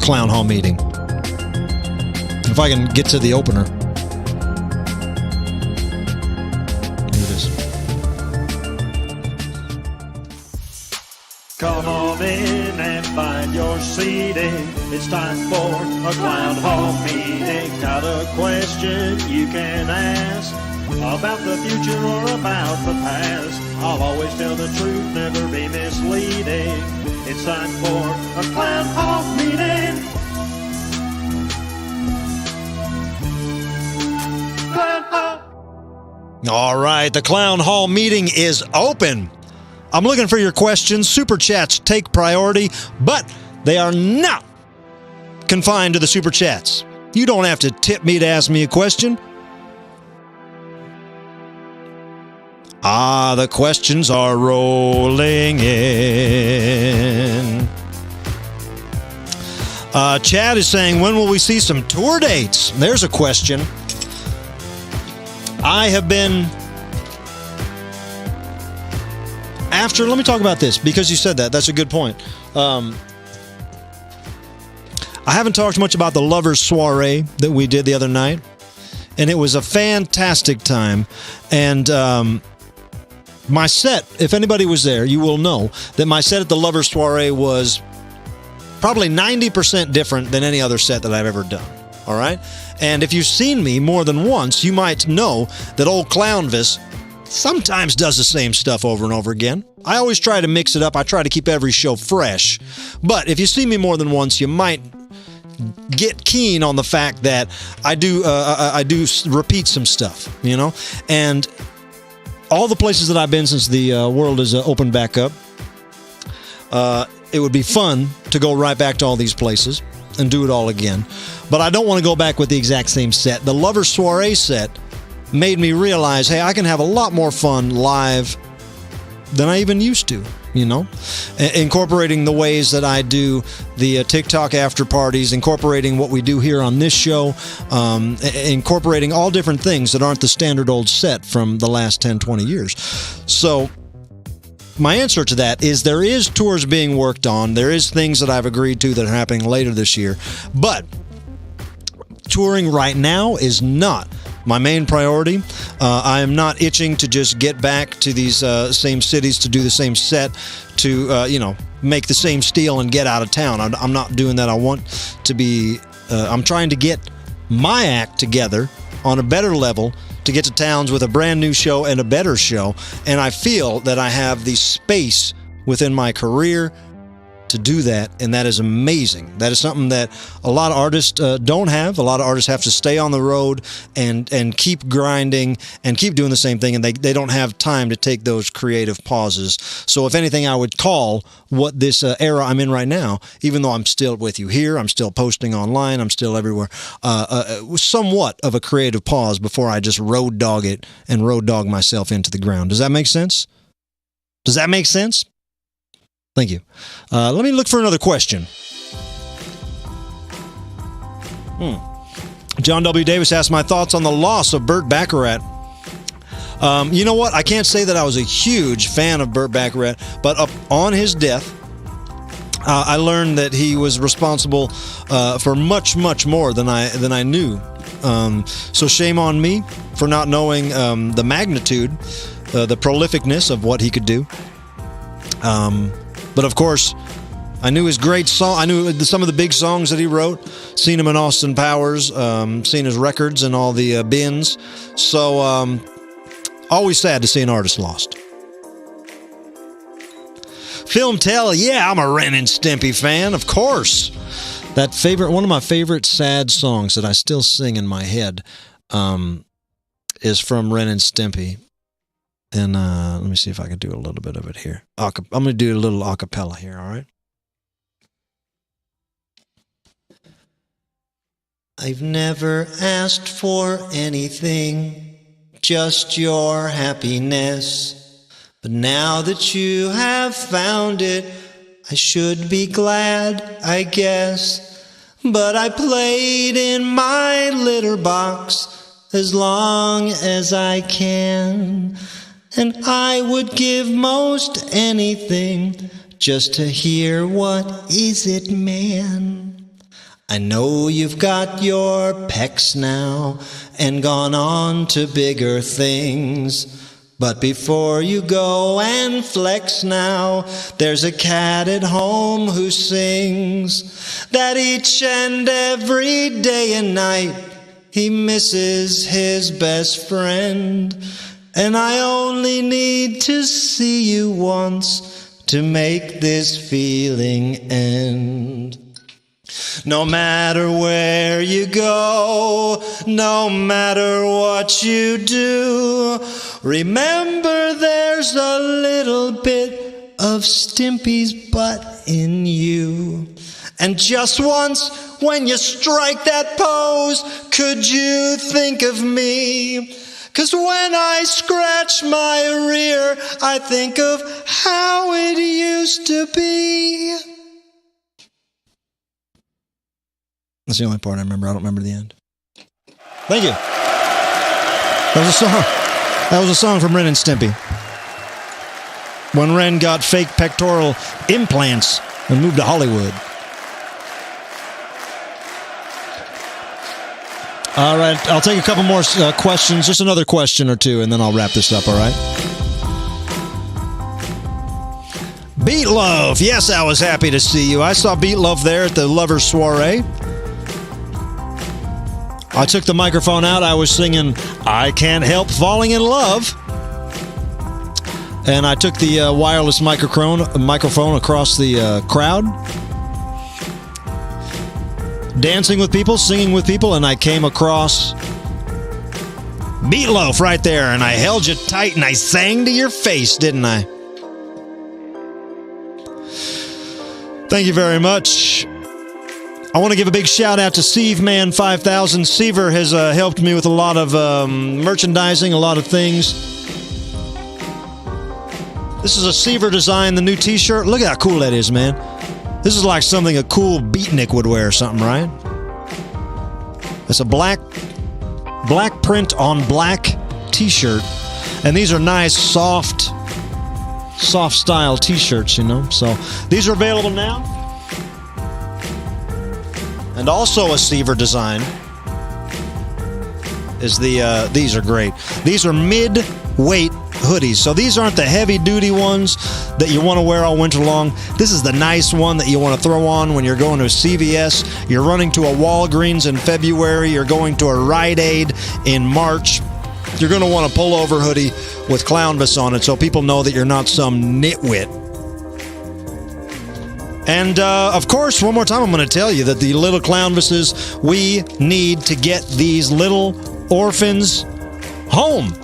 clown hall meeting. If I can get to the opener. Here it is. Come on in and find your seating. It's time for a clown hall meeting. Got a question you can ask about the future or about the past. I'll always tell the truth, never be misleading. It's time for a clown hall meeting. Clown hall. All right, the clown hall meeting is open. I'm looking for your questions. Super chats take priority, but they are not confined to the super chats. You don't have to tip me to ask me a question. Ah, the questions are rolling in. Chad is saying, when will we see some tour dates? There's a question. I have been... let me talk about this, because you said that. That's a good point. I haven't talked much about the Lovers Soiree that we did the other night, and it was a fantastic time. And my set, if anybody was there, you will know that my set at the Lovers Soiree was probably 90% different than any other set that I've ever done. All right? And if you've seen me more than once, you might know that old Clownvis sometimes does the same stuff over and over again. I always try to mix it up. I try to keep every show fresh. But if you see me more than once, you might get keen on the fact that I do repeat some stuff, you know? And all the places that I've been since the world is opened back up, it would be fun to go right back to all these places and do it all again. But I don't want to go back with the exact same set. The Lovers Soiree set made me realize, hey, I can have a lot more fun live than I even used to, you know? Incorporating the ways that I do the TikTok after parties, incorporating what we do here on this show, incorporating all different things that aren't the standard old set from the last 10, 20 years. So my answer to that is there is tours being worked on. There is things that I've agreed to that are happening later this year. But touring right now is not my main priority. I am not itching to just get back to these same cities to do the same set, to make the same steal and get out of town. I'm not doing that. I want to be. I'm trying to get my act together on a better level to get to towns with a brand new show and a better show. And I feel that I have the space within my career to do that, and that is amazing. That is something that a lot of artists don't have. A lot of artists have to stay on the road and keep grinding and keep doing the same thing, and they don't have time to take those creative pauses. So if anything, I would call what this era I'm in right now, even though I'm still with you here, I'm still posting online, I'm still everywhere, somewhat of a creative pause before I just road dog it and road dog myself into the ground. Does that make sense? Does that make sense? Thank you. Let me look for another question. John W. Davis asked my thoughts on the loss of Burt Bacharach. You know what? I can't say that I was a huge fan of Burt Bacharach, but on his death, I learned that he was responsible for much, much more than I knew. So shame on me for not knowing the magnitude, the prolificness of what he could do. But of course, I knew his great song. I knew some of the big songs that he wrote. Seen him in Austin Powers. Seen his records in all the bins. So always sad to see an artist lost. Film Tell, yeah, I'm a Ren and Stimpy fan, of course. One of my favorite sad songs that I still sing in my head is from Ren and Stimpy. And let me see if I can do a little bit of it here. I'm going to do a little a cappella here, all right? I've never asked for anything, just your happiness. But now that you have found it, I should be glad, I guess. but I played in my litter box as long as I can. And I would give most anything just to hear what is it, man. I know you've got your pecs now and gone on to bigger things. But before you go and flex now, there's a cat at home who sings that each and every day and night he misses his best friend. And I only need to see you once to make this feeling end. No matter where you go, no matter what you do, remember there's a little bit of Stimpy's butt in you. And just once, when you strike that pose, could you think of me? 'Cause when I scratch my rear, I think of how it used to be. That's the only part I remember. I don't remember the end. Thank you. That was a song. That was a song from Ren and Stimpy. When Ren got fake pectoral implants and moved to Hollywood. All right, I'll take a couple more questions, just another question or two, and then I'll wrap this up, all right? Beatloaf, yes, I was happy to see you. I saw Beatloaf there at the Lovers Soiree. I took the microphone out. I was singing I Can't Help Falling in Love. And I took the wireless microphone across the crowd. Dancing with people, singing with people, and I came across Meatloaf right there, and I held you tight, and I sang to your face, didn't I? Thank you very much. I want to give a big shout out to Seaveman 5000. Seaver has helped me with a lot of merchandising, a lot of things. This is a Seaver design, the new t-shirt. Look at how cool that is, man. This is like something a cool beatnik would wear or something, right? It's a black print on black t-shirt. And these are nice, soft style t-shirts, you know? So these are available now. And also a Seaver design is these are great. These are mid-weight hoodies. So these aren't the heavy-duty ones that you want to wear all winter long. This is the nice one that you want to throw on when you're going to a CVS, you're running to a Walgreens in February, you're going to a Rite Aid in March. You're going to want a pullover hoodie with Clownvis on it so people know that you're not some nitwit. And, of course, one more time I'm going to tell you that the little Clownvises, we need to get these little orphans home.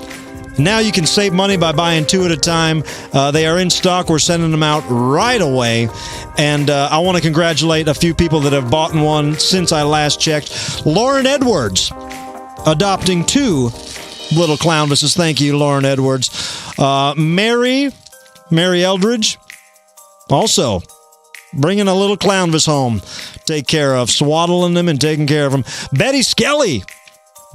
Now you can save money by buying 2 at a time. They are in stock. We're sending them out right away. And I want to congratulate a few people that have bought one since I last checked. Lauren Edwards, adopting 2 little Clownvises. Thank you, Lauren Edwards. Mary Eldridge, also bringing a little Clownvis home. Take care of, swaddling them and taking care of them. Betty Skelly,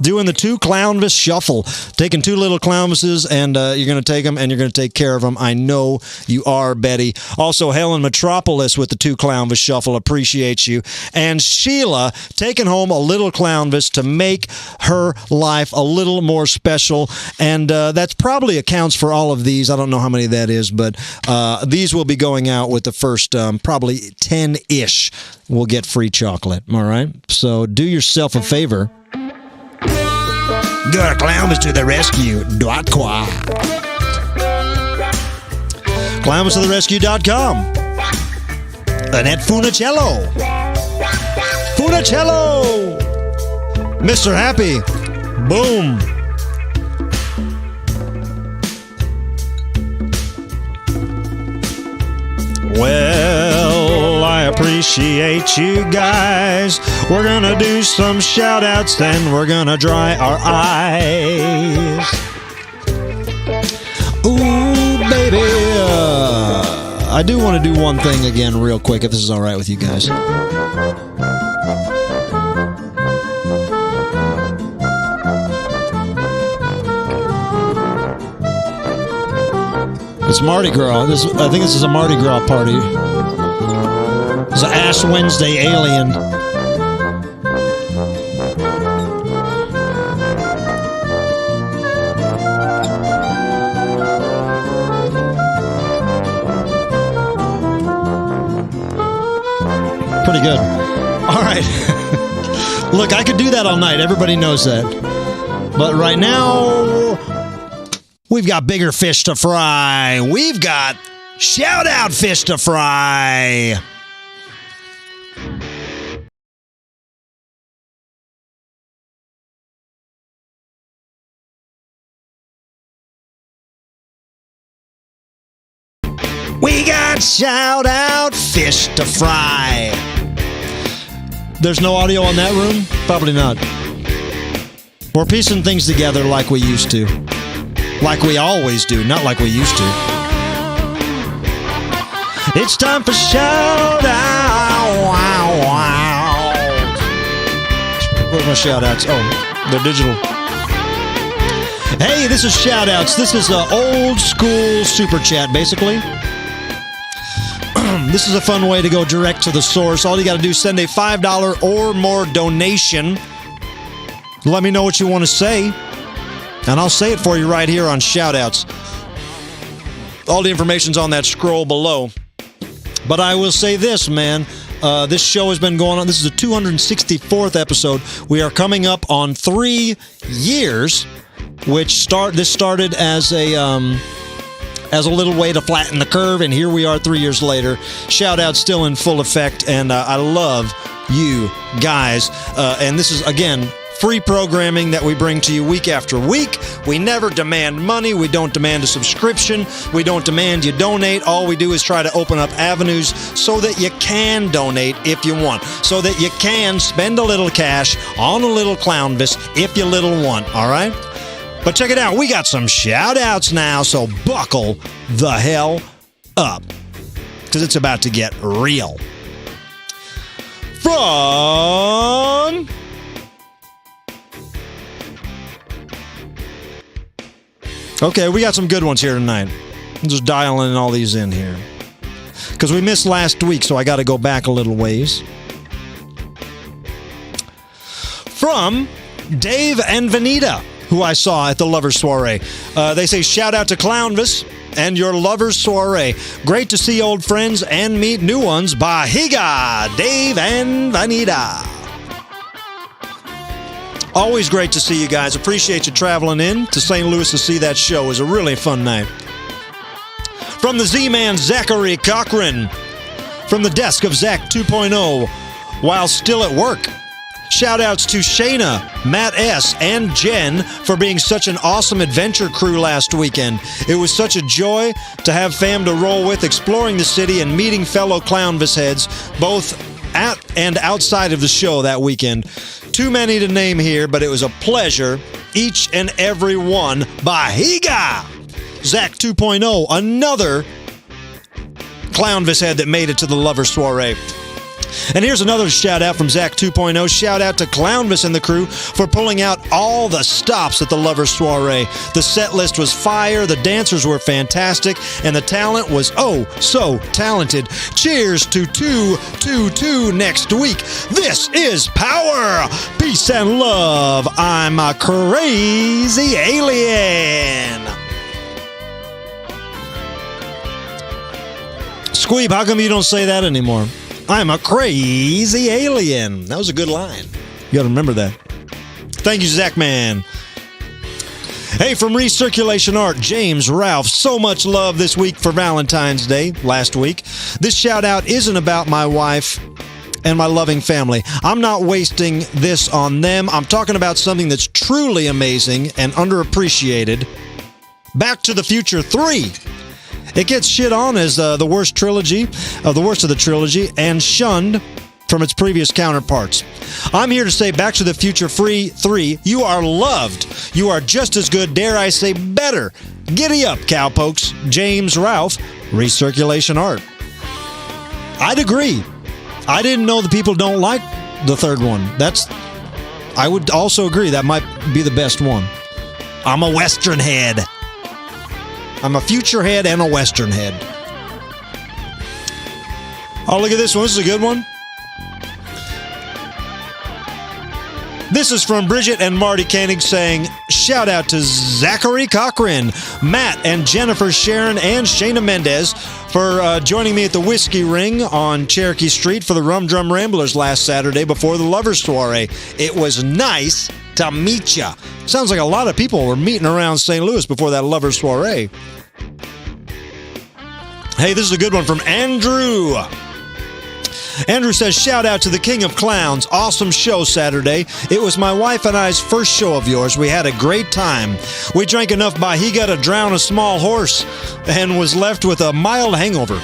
doing the 2 Clownvis shuffle, taking 2 little Clownvises, and you're going to take them and you're going to take care of them. I know you are, Betty. Also, Helen Metropolis with the 2 Clownvis shuffle. Appreciate you. And Sheila taking home a little Clownvis to make her life a little more special. And that probably accounts for all of these. I don't know how many that is, but these will be going out with the first probably 10-ish. We'll get free chocolate. All right? So do yourself a favor. Go to ClownvisToTheRescue.com. ClownvisToTheRescue.com. Annette Funicello. Mr. Happy. Boom. Well, I appreciate you guys. We're gonna do some shout outs, then we're gonna dry our eyes. Ooh, baby. I do want to do one thing again real quick, if this is all right with you guys. It's Mardi Gras. I think this is a Mardi Gras party. It's an Ash Wednesday alien. Pretty good. All right. Look, I could do that all night. Everybody knows that. But right now, we've got bigger fish to fry. We've got shout-out fish to fry. We got shout-out fish to fry. There's no audio on that room? Probably not. We're piecing things together like we used to. Like we always do, not like we used to. It's time for shout-out. Wow, wow. Where's my shout-outs? Oh, they're digital. Hey, this is shout-outs. This is an old school super chat, basically. This is a fun way to go direct to the source. All you got to do is send a $5 or more donation. Let me know what you want to say, and I'll say it for you right here on Shoutouts. All the information's on that scroll below. But I will say this, man. This show has been going on. This is the 264th episode. We are coming up on 3 years, which this started as a little way to flatten the curve, and here we are 3 years later. Shout out still in full effect, and I love you guys. And this is, again, free programming that we bring to you week after week. We never demand money. We don't demand a subscription. We don't demand you donate. All we do is try to open up avenues so that you can donate if you want, so that you can spend a little cash on a little Clownvis if you little want, all right? But check it out. We got some shout-outs now, so buckle the hell up, because it's about to get real. From... Okay, we got some good ones here tonight. I'm just dialing all these in here, because we missed last week, so I got to go back a little ways. From Dave and Vanita, who I saw at the Lovers Soiree. They say, shout out to Clownvis and your Lovers Soiree. Great to see old friends and meet new ones. Bahiga, Dave and Vanita. Always great to see you guys. Appreciate you traveling in to St. Louis to see that show. It was a really fun night. From the Z-Man, Zachary Cochran. From the desk of Zach 2.0, while still at work. Shout-outs to Shayna, Matt S., and Jen for being such an awesome adventure crew last weekend. It was such a joy to have fam to roll with, exploring the city and meeting fellow Clownvis heads, both at and outside of the show that weekend. Too many to name here, but it was a pleasure, each and every one. Bahiga! Zach 2.0, another Clownvis head that made it to the Lovers Soiree. And here's another shout-out from Zach 2.0. Shout-out to Clownvis and the crew for pulling out all the stops at the Lovers Soiree. The set list was fire, the dancers were fantastic, and the talent was oh so talented. Cheers to 222 next week. This is Power, Peace, and Love. I'm a crazy alien. Squeeb, how come you don't say that anymore? I'm a crazy alien. That was a good line. You got to remember that. Thank you, Zach Man. Hey, from Recirculation Art, James Ralph. So much love this week for Valentine's Day, last week. This shout-out isn't about my wife and my loving family. I'm not wasting this on them. I'm talking about something that's truly amazing and underappreciated. Back to the Future 3. It gets shit on as the worst of the trilogy, and shunned from its previous counterparts. I'm here to say Back to the Future 3, you are loved. You are just as good, dare I say better. Giddy up, cowpokes. James Ralph, Recirculation Art. I'd agree. I didn't know that people don't like the third one. I would also agree that might be the best one. I'm a Western head. I'm a future head and a Western head. Oh, look at this one. This is a good one. This is from Bridget and Marty Koenig saying, shout out to Zachary Cochran, Matt and Jennifer Sharon and Shayna Mendez for joining me at the Whiskey Ring on Cherokee Street for the Rum Drum Ramblers last Saturday before the Lovers Soiree. It was nice to meet ya. Sounds like a lot of people were meeting around St. Louis before that Lovers Soiree. Hey, this is a good one from Andrew. Andrew says, shout out to the King of Clowns. Awesome show Saturday. It was my wife and I's first show of yours. We had a great time. We drank enough Bahiga to drown a small horse and was left with a mild hangover.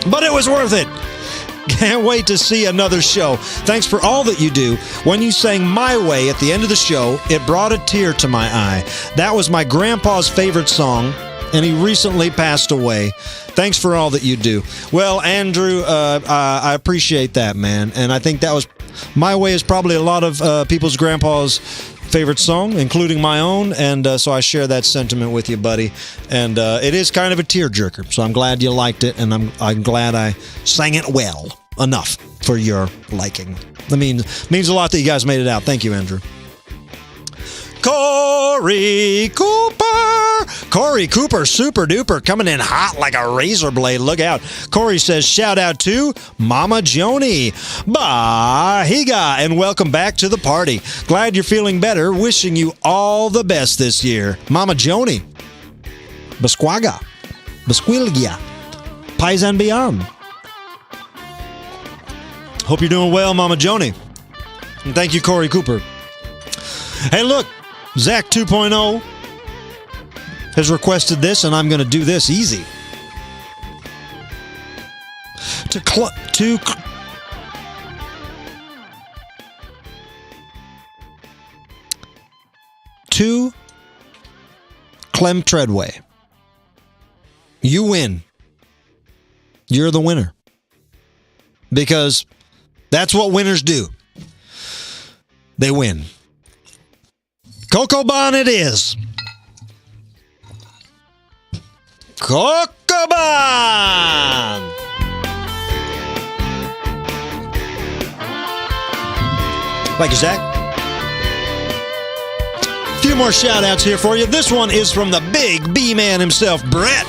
But it was worth it. Can't wait to see another show. Thanks for all that you do. When you sang My Way at the end of the show, it brought a tear to my eye. That was my grandpa's favorite song, and he recently passed away. Thanks for all that you do. Well, Andrew, I appreciate that, man. And I think that was, My Way is probably a lot of people's grandpa's favorite song, including my own. And so I share that sentiment with you, buddy. And it is kind of a tearjerker. So I'm glad you liked it. And I'm glad I sang it well enough for your liking. That means a lot that you guys made it out. Thank you, Andrew. Corey Cooper, super duper, coming in hot like a razor blade. Look out. Corey says, shout out to Mama Joni. Bahiga, and welcome back to the party. Glad you're feeling better. Wishing you all the best this year. Mama Joni. Basquaga. Basquilgia. Paisan Beyond. Hope you're doing well, Mama Joni. And thank you, Corey Cooper. Hey, look. Zach 2.0 has requested this, and I'm going to do this easy. To Clem Treadway. You win. You're the winner. Because that's what winners do. They win. Coco Bon it is. Coco Bon! Thank you, Zach. A few more shout-outs here for you. This one is from the big B-man himself, Brett.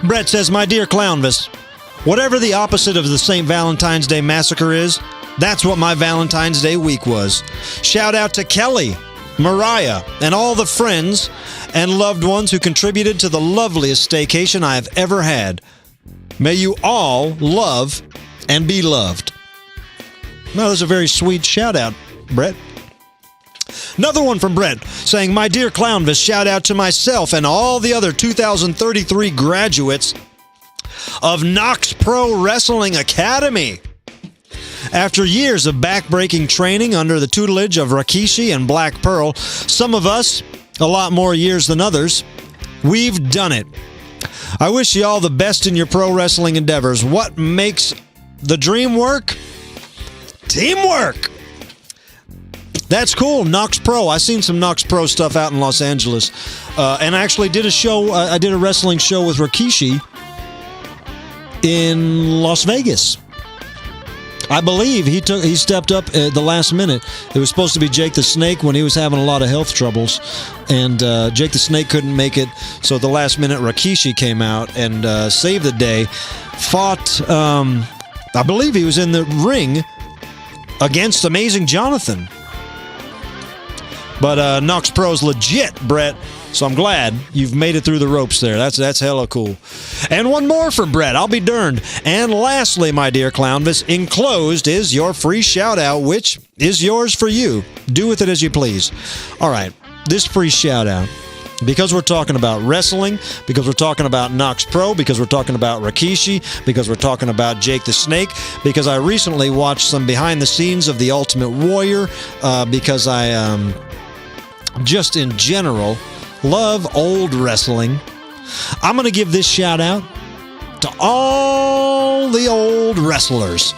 Brett says, my dear Clownvis, whatever the opposite of the St. Valentine's Day Massacre is, that's what my Valentine's Day week was. Shout out to Kelly, Mariah, and all the friends and loved ones who contributed to the loveliest staycation I have ever had. May you all love and be loved. Well, that's a very sweet shout out, Brett. Another one from Brett saying, my dear Clownvis, shout out to myself and all the other 2033 graduates of Knox Pro Wrestling Academy. After years of back-breaking training under the tutelage of Rikishi and Black Pearl, some of us, a lot more years than others, we've done it. I wish you all the best in your pro wrestling endeavors. What makes the dream work? Teamwork! That's cool, Knox Pro. I seen some Knox Pro stuff out in Los Angeles. And I actually did a show, I did a wrestling show with Rikishi in Las Vegas. I believe he stepped up at the last minute. It was supposed to be Jake the Snake when he was having a lot of health troubles, and Jake the Snake couldn't make it, so at the last minute Rikishi came out and saved the day. Fought, I believe he was in the ring against Amazing Jonathan. But Knox Pro's legit, Brett. So I'm glad you've made it through the ropes there. That's hella cool. And one more from Brett. I'll be darned. And lastly, my dear Clownvis, enclosed is your free shout-out, which is yours for you. Do with it as you please. All right, this free shout-out, because we're talking about wrestling, because we're talking about Knox Pro, because we're talking about Rikishi, because we're talking about Jake the Snake, because I recently watched some behind the scenes of The Ultimate Warrior, because I just in general love old wrestling. I'm going to give this shout out to all the old wrestlers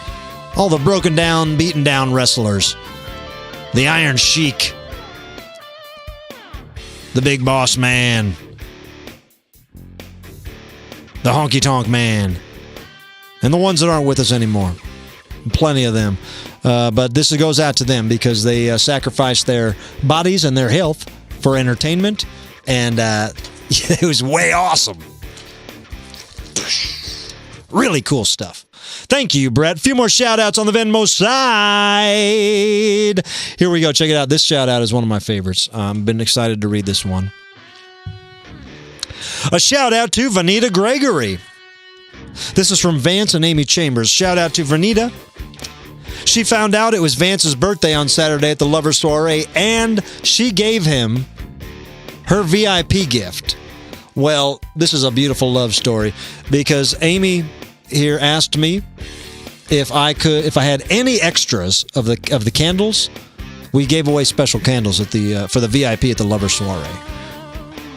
All the broken down, beaten down wrestlers. The Iron Sheik. The Big Boss Man. The Honky Tonk Man. And the ones that aren't with us anymore. Plenty of them. But this goes out to them because they sacrificed their bodies and their health for entertainment. And it was way awesome. Really cool stuff. Thank you, Brett. A few more shout-outs on the Venmo side. Here we go. Check it out. This shout-out is one of my favorites. I've been excited to read this one. A shout-out to Vanita Gregory. This is from Vance and Amy Chambers. Shout-out to Vanita. She found out it was Vance's birthday on Saturday at the Lover Soiree, and she gave him her VIP gift. Well, this is a beautiful love story because Amy here asked me if I had any extras of the candles. We gave away special candles at for the VIP at the Lover Soiree.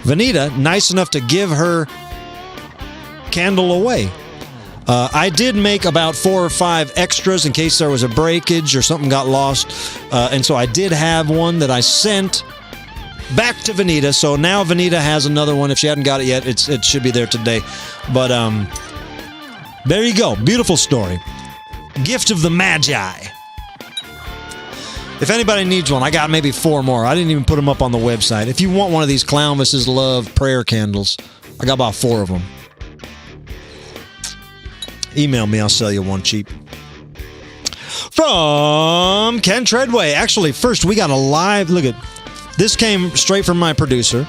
Vanita, nice enough to give her candle away. I did make about 4 or 5 extras in case there was a breakage or something got lost. And so I did have one that I sent back to Vanita. So now Vanita has another one. If she hadn't got it yet, it should be there today. But there you go. Beautiful story. Gift of the Magi. If anybody needs one, I got maybe 4 more. I didn't even put them up on the website. If you want one of these Clownvis' Love prayer candles, I got about 4 of them. Email me, I'll sell you one cheap. From Ken Treadway. Actually, first we got a live, look at, this came straight from my producer.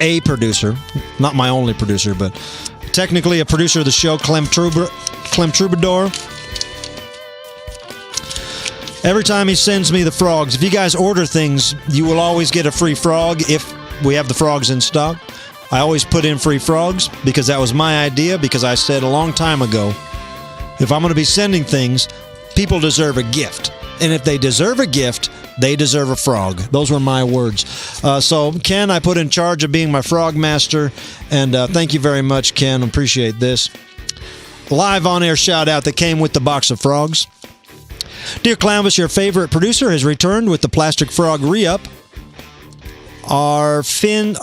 A producer. Not my only producer, but technically a producer of the show, Clem Troubadour. Every time he sends me the frogs, if you guys order things, you will always get a free frog if we have the frogs in stock. I always put in free frogs because that was my idea, because I said a long time ago, if I'm going to be sending things, people deserve a gift. And if they deserve a gift, they deserve a frog. Those were my words. So, Ken, I put in charge of being my frog master. And thank you very much, Ken. Appreciate this. Live on-air shout-out that came with the box of frogs. Dear Clownvis, your favorite producer has returned with the plastic frog re-up. Our fans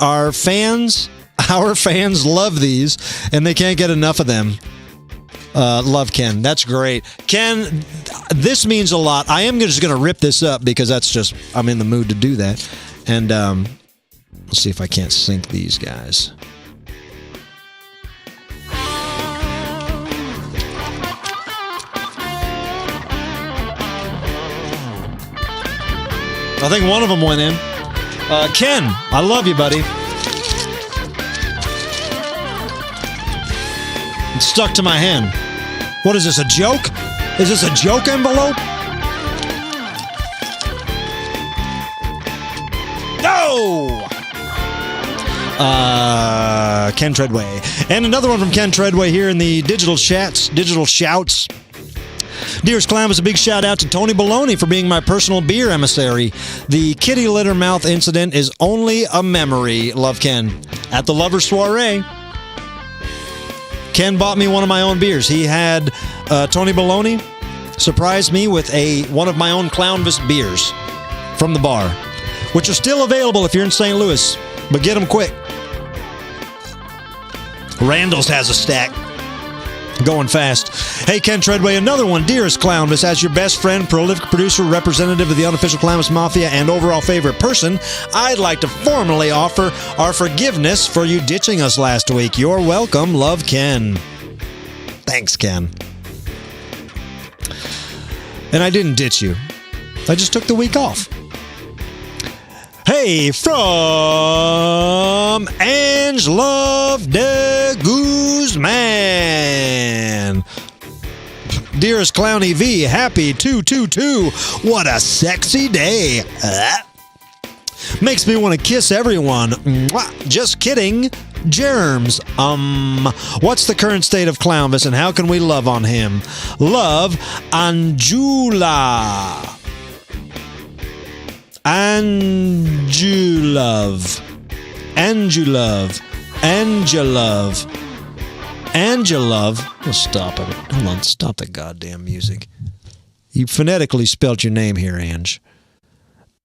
love these, and they can't get enough of them. Love, Ken. That's great. Ken, this means a lot. I am just going to rip this up because that's just, I'm in the mood to do that. And let's see if I can't sync these guys. I think one of them went in. Ken, I love you, buddy. It's stuck to my hand. What is this, a joke? Is this a joke envelope? No! Ken Treadway. And another one from Ken Treadway here in the digital shouts. Dearest Clownvis, a big shout out to Tony Baloney for being my personal beer emissary. The kitty litter mouth incident is only a memory. Love, Ken. At the Lover Soiree, Ken bought me one of my own beers. He had Tony Baloney surprise me with one of my own Clownvis beers from the bar, which are still available if you're in St. Louis, but get them quick. Randall's has a stack. Going fast. Hey, Ken Treadway, another one. Dearest Clownvis, as your best friend, prolific producer, representative of the unofficial Clownvis Mafia, and overall favorite person, I'd like to formally offer our forgiveness for you ditching us last week. You're welcome. Love, Ken. Thanks, Ken. And I didn't ditch you. I just took the week off. Hey, from Ange Love de Guzman. Dearest Clowny V, happy 222. What a sexy day. Makes me want to kiss everyone. Just kidding. Germs. What's the current state of Clownvis and how can we love on him? Love, Anjula. Angelove. Angelove. Oh, stop it. Hold on. Stop the goddamn music. You phonetically spelt your name here, Ange.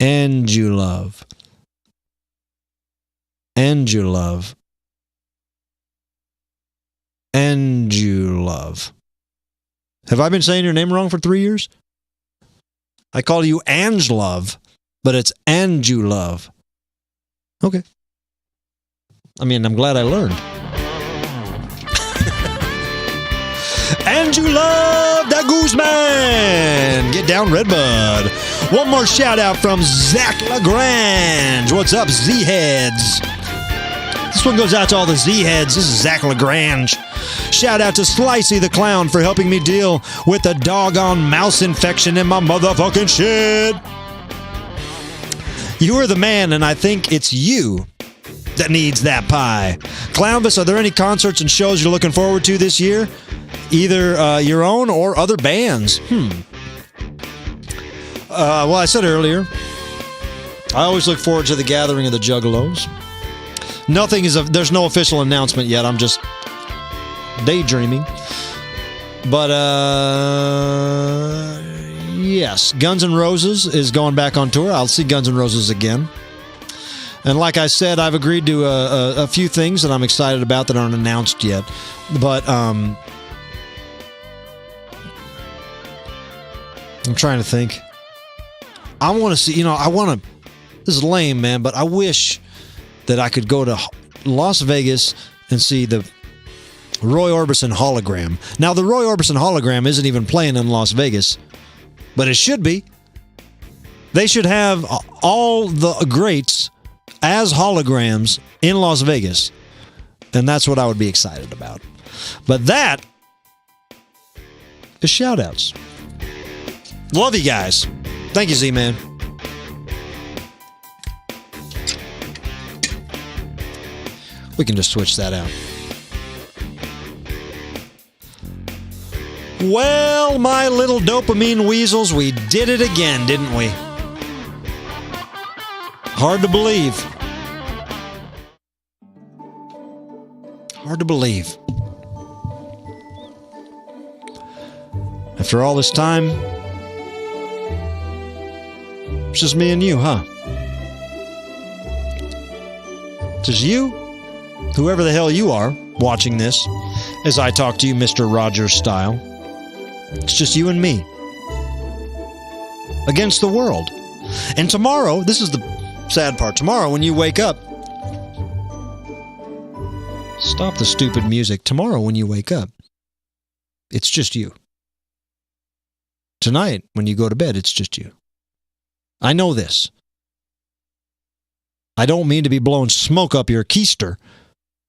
Angelove. Angelove. Angelove. Have I been saying your name wrong for 3 years? I call you Angelove, but it's Angelove. Okay. I mean, I'm glad I learned. Angelove da Guzman. Get down, Redbud. One more shout out from Zach LaGrange. What's up, Z-Heads? This one goes out to all the Z-Heads. This is Zach LaGrange. Shout out to Slicey the Clown for helping me deal with the doggone mouse infection in my motherfucking shit. You are the man, and I think it's you that needs that pie. Clownvis, are there any concerts and shows you're looking forward to this year? Either your own or other bands? Well, I said earlier, I always look forward to the gathering of the Juggalos. There's no official announcement yet. I'm just daydreaming. But, yes, Guns N' Roses is going back on tour. I'll see Guns N' Roses again. And like I said, I've agreed to a few things that I'm excited about that aren't announced yet. But, I'm trying to think. I want to see, this is lame, man, but I wish that I could go to Las Vegas and see the Roy Orbison hologram. Now, the Roy Orbison hologram isn't even playing in Las Vegas, but it should be. They should have all the greats as holograms in Las Vegas, and that's what I would be excited about. But that is shout-outs. Love you guys. Thank you, Z-Man. We can just switch that out. Well, my little dopamine weasels, we did it again, didn't we? Hard to believe. Hard to believe. After all this time, it's just me and you, huh? It's just you, whoever the hell you are, watching this, as I talk to you, Mr. Rogers style. It's just you and me. Against the world. And tomorrow, this is the sad part, tomorrow when you wake up, stop the stupid music. Tomorrow when you wake up, it's just you. Tonight, when you go to bed, it's just you. I know this. I don't mean to be blowing smoke up your keister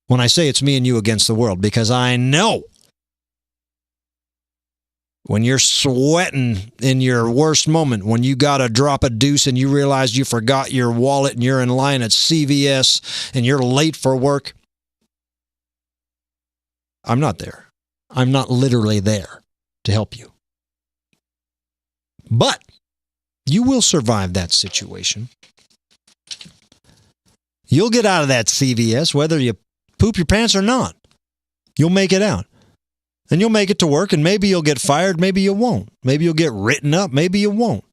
when I say it's me and you against the world, because I know when you're sweating in your worst moment, when you got to drop a deuce and you realize you forgot your wallet and you're in line at CVS and you're late for work, I'm not there. I'm not literally there to help you. But you will survive that situation. You'll get out of that CVS whether you poop your pants or not. You'll make it out. And you'll make it to work, and maybe you'll get fired, maybe you won't. Maybe you'll get written up, maybe you won't.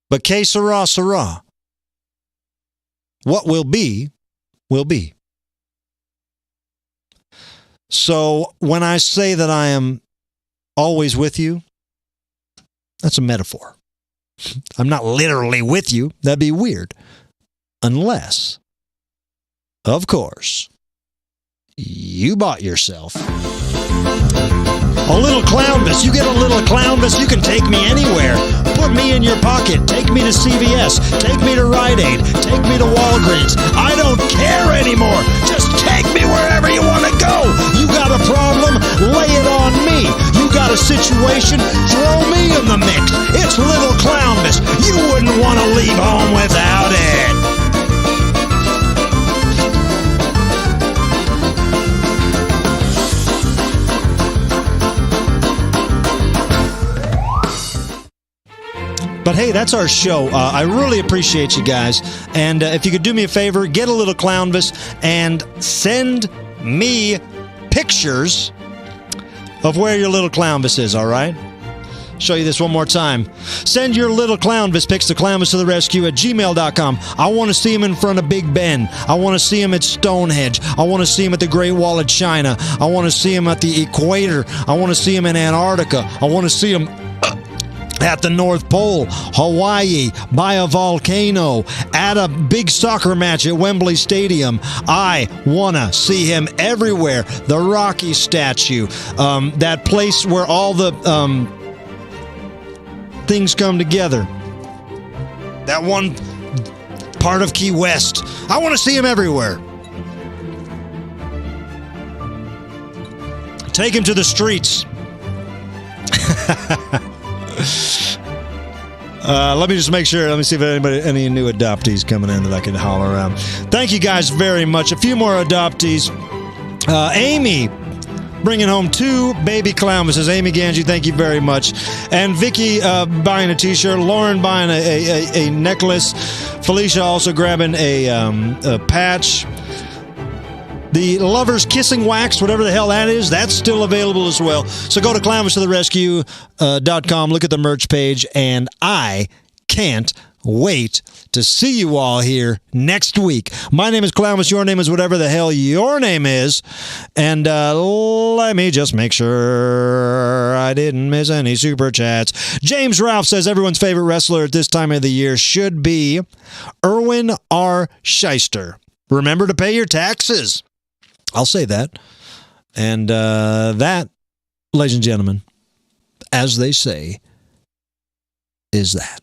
But que sera, sera. What will be, will be. So when I say that I am always with you, that's a metaphor. I'm not literally with you. That'd be weird. Unless, of course, you bought yourself a little Clownvis. You get a little Clownvis, you can take me anywhere. Put me in your pocket. Take me to CVS. Take me to Rite Aid. Take me to Walgreens. I don't care anymore. Just take me wherever you want to go. You got a problem? Lay it on me. You got a situation? Throw me in the mix. It's little Clownvis. You wouldn't want to leave home without it. But hey, that's our show. I really appreciate you guys. And if you could do me a favor, get a little Clownvis and send me pictures pictures of where your little Clownvis is, all right? Show you this one more time. Send your little Clownvis pics to clownvistotherescue@gmail.com. I want to see him in front of Big Ben. I want to see him at Stonehenge. I want to see him at the Great Wall of China. I want to see him at the equator. I want to see him in Antarctica. I want to see him at the North Pole, Hawaii, by a volcano, at a big soccer match at Wembley Stadium. I want to see him everywhere. The Rocky statue, that place where all the things come together. That one part of Key West. I want to see him everywhere. Take him to the streets. Let me just make sure. Let me see if any new adoptees coming in that I can holler around. Thank you guys very much. A few more adoptees. Amy, bringing home 2 baby Clownvises. Amy Ganji, thank you very much. And Vicky buying a t-shirt. Lauren buying a necklace. Felicia also grabbing a patch. The Lovers Kissing Wax, whatever the hell that is, that's still available as well. So go to clownvistotherescue.com, look at the merch page, and I can't wait to see you all here next week. My name is Clownvis. Your name is whatever the hell your name is. And let me just make sure I didn't miss any super chats. James Ralph says everyone's favorite wrestler at this time of the year should be Erwin R. Shyster. Remember to pay your taxes. I'll say that. And that, ladies and gentlemen, as they say, is that.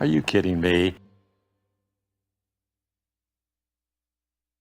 Are you kidding me?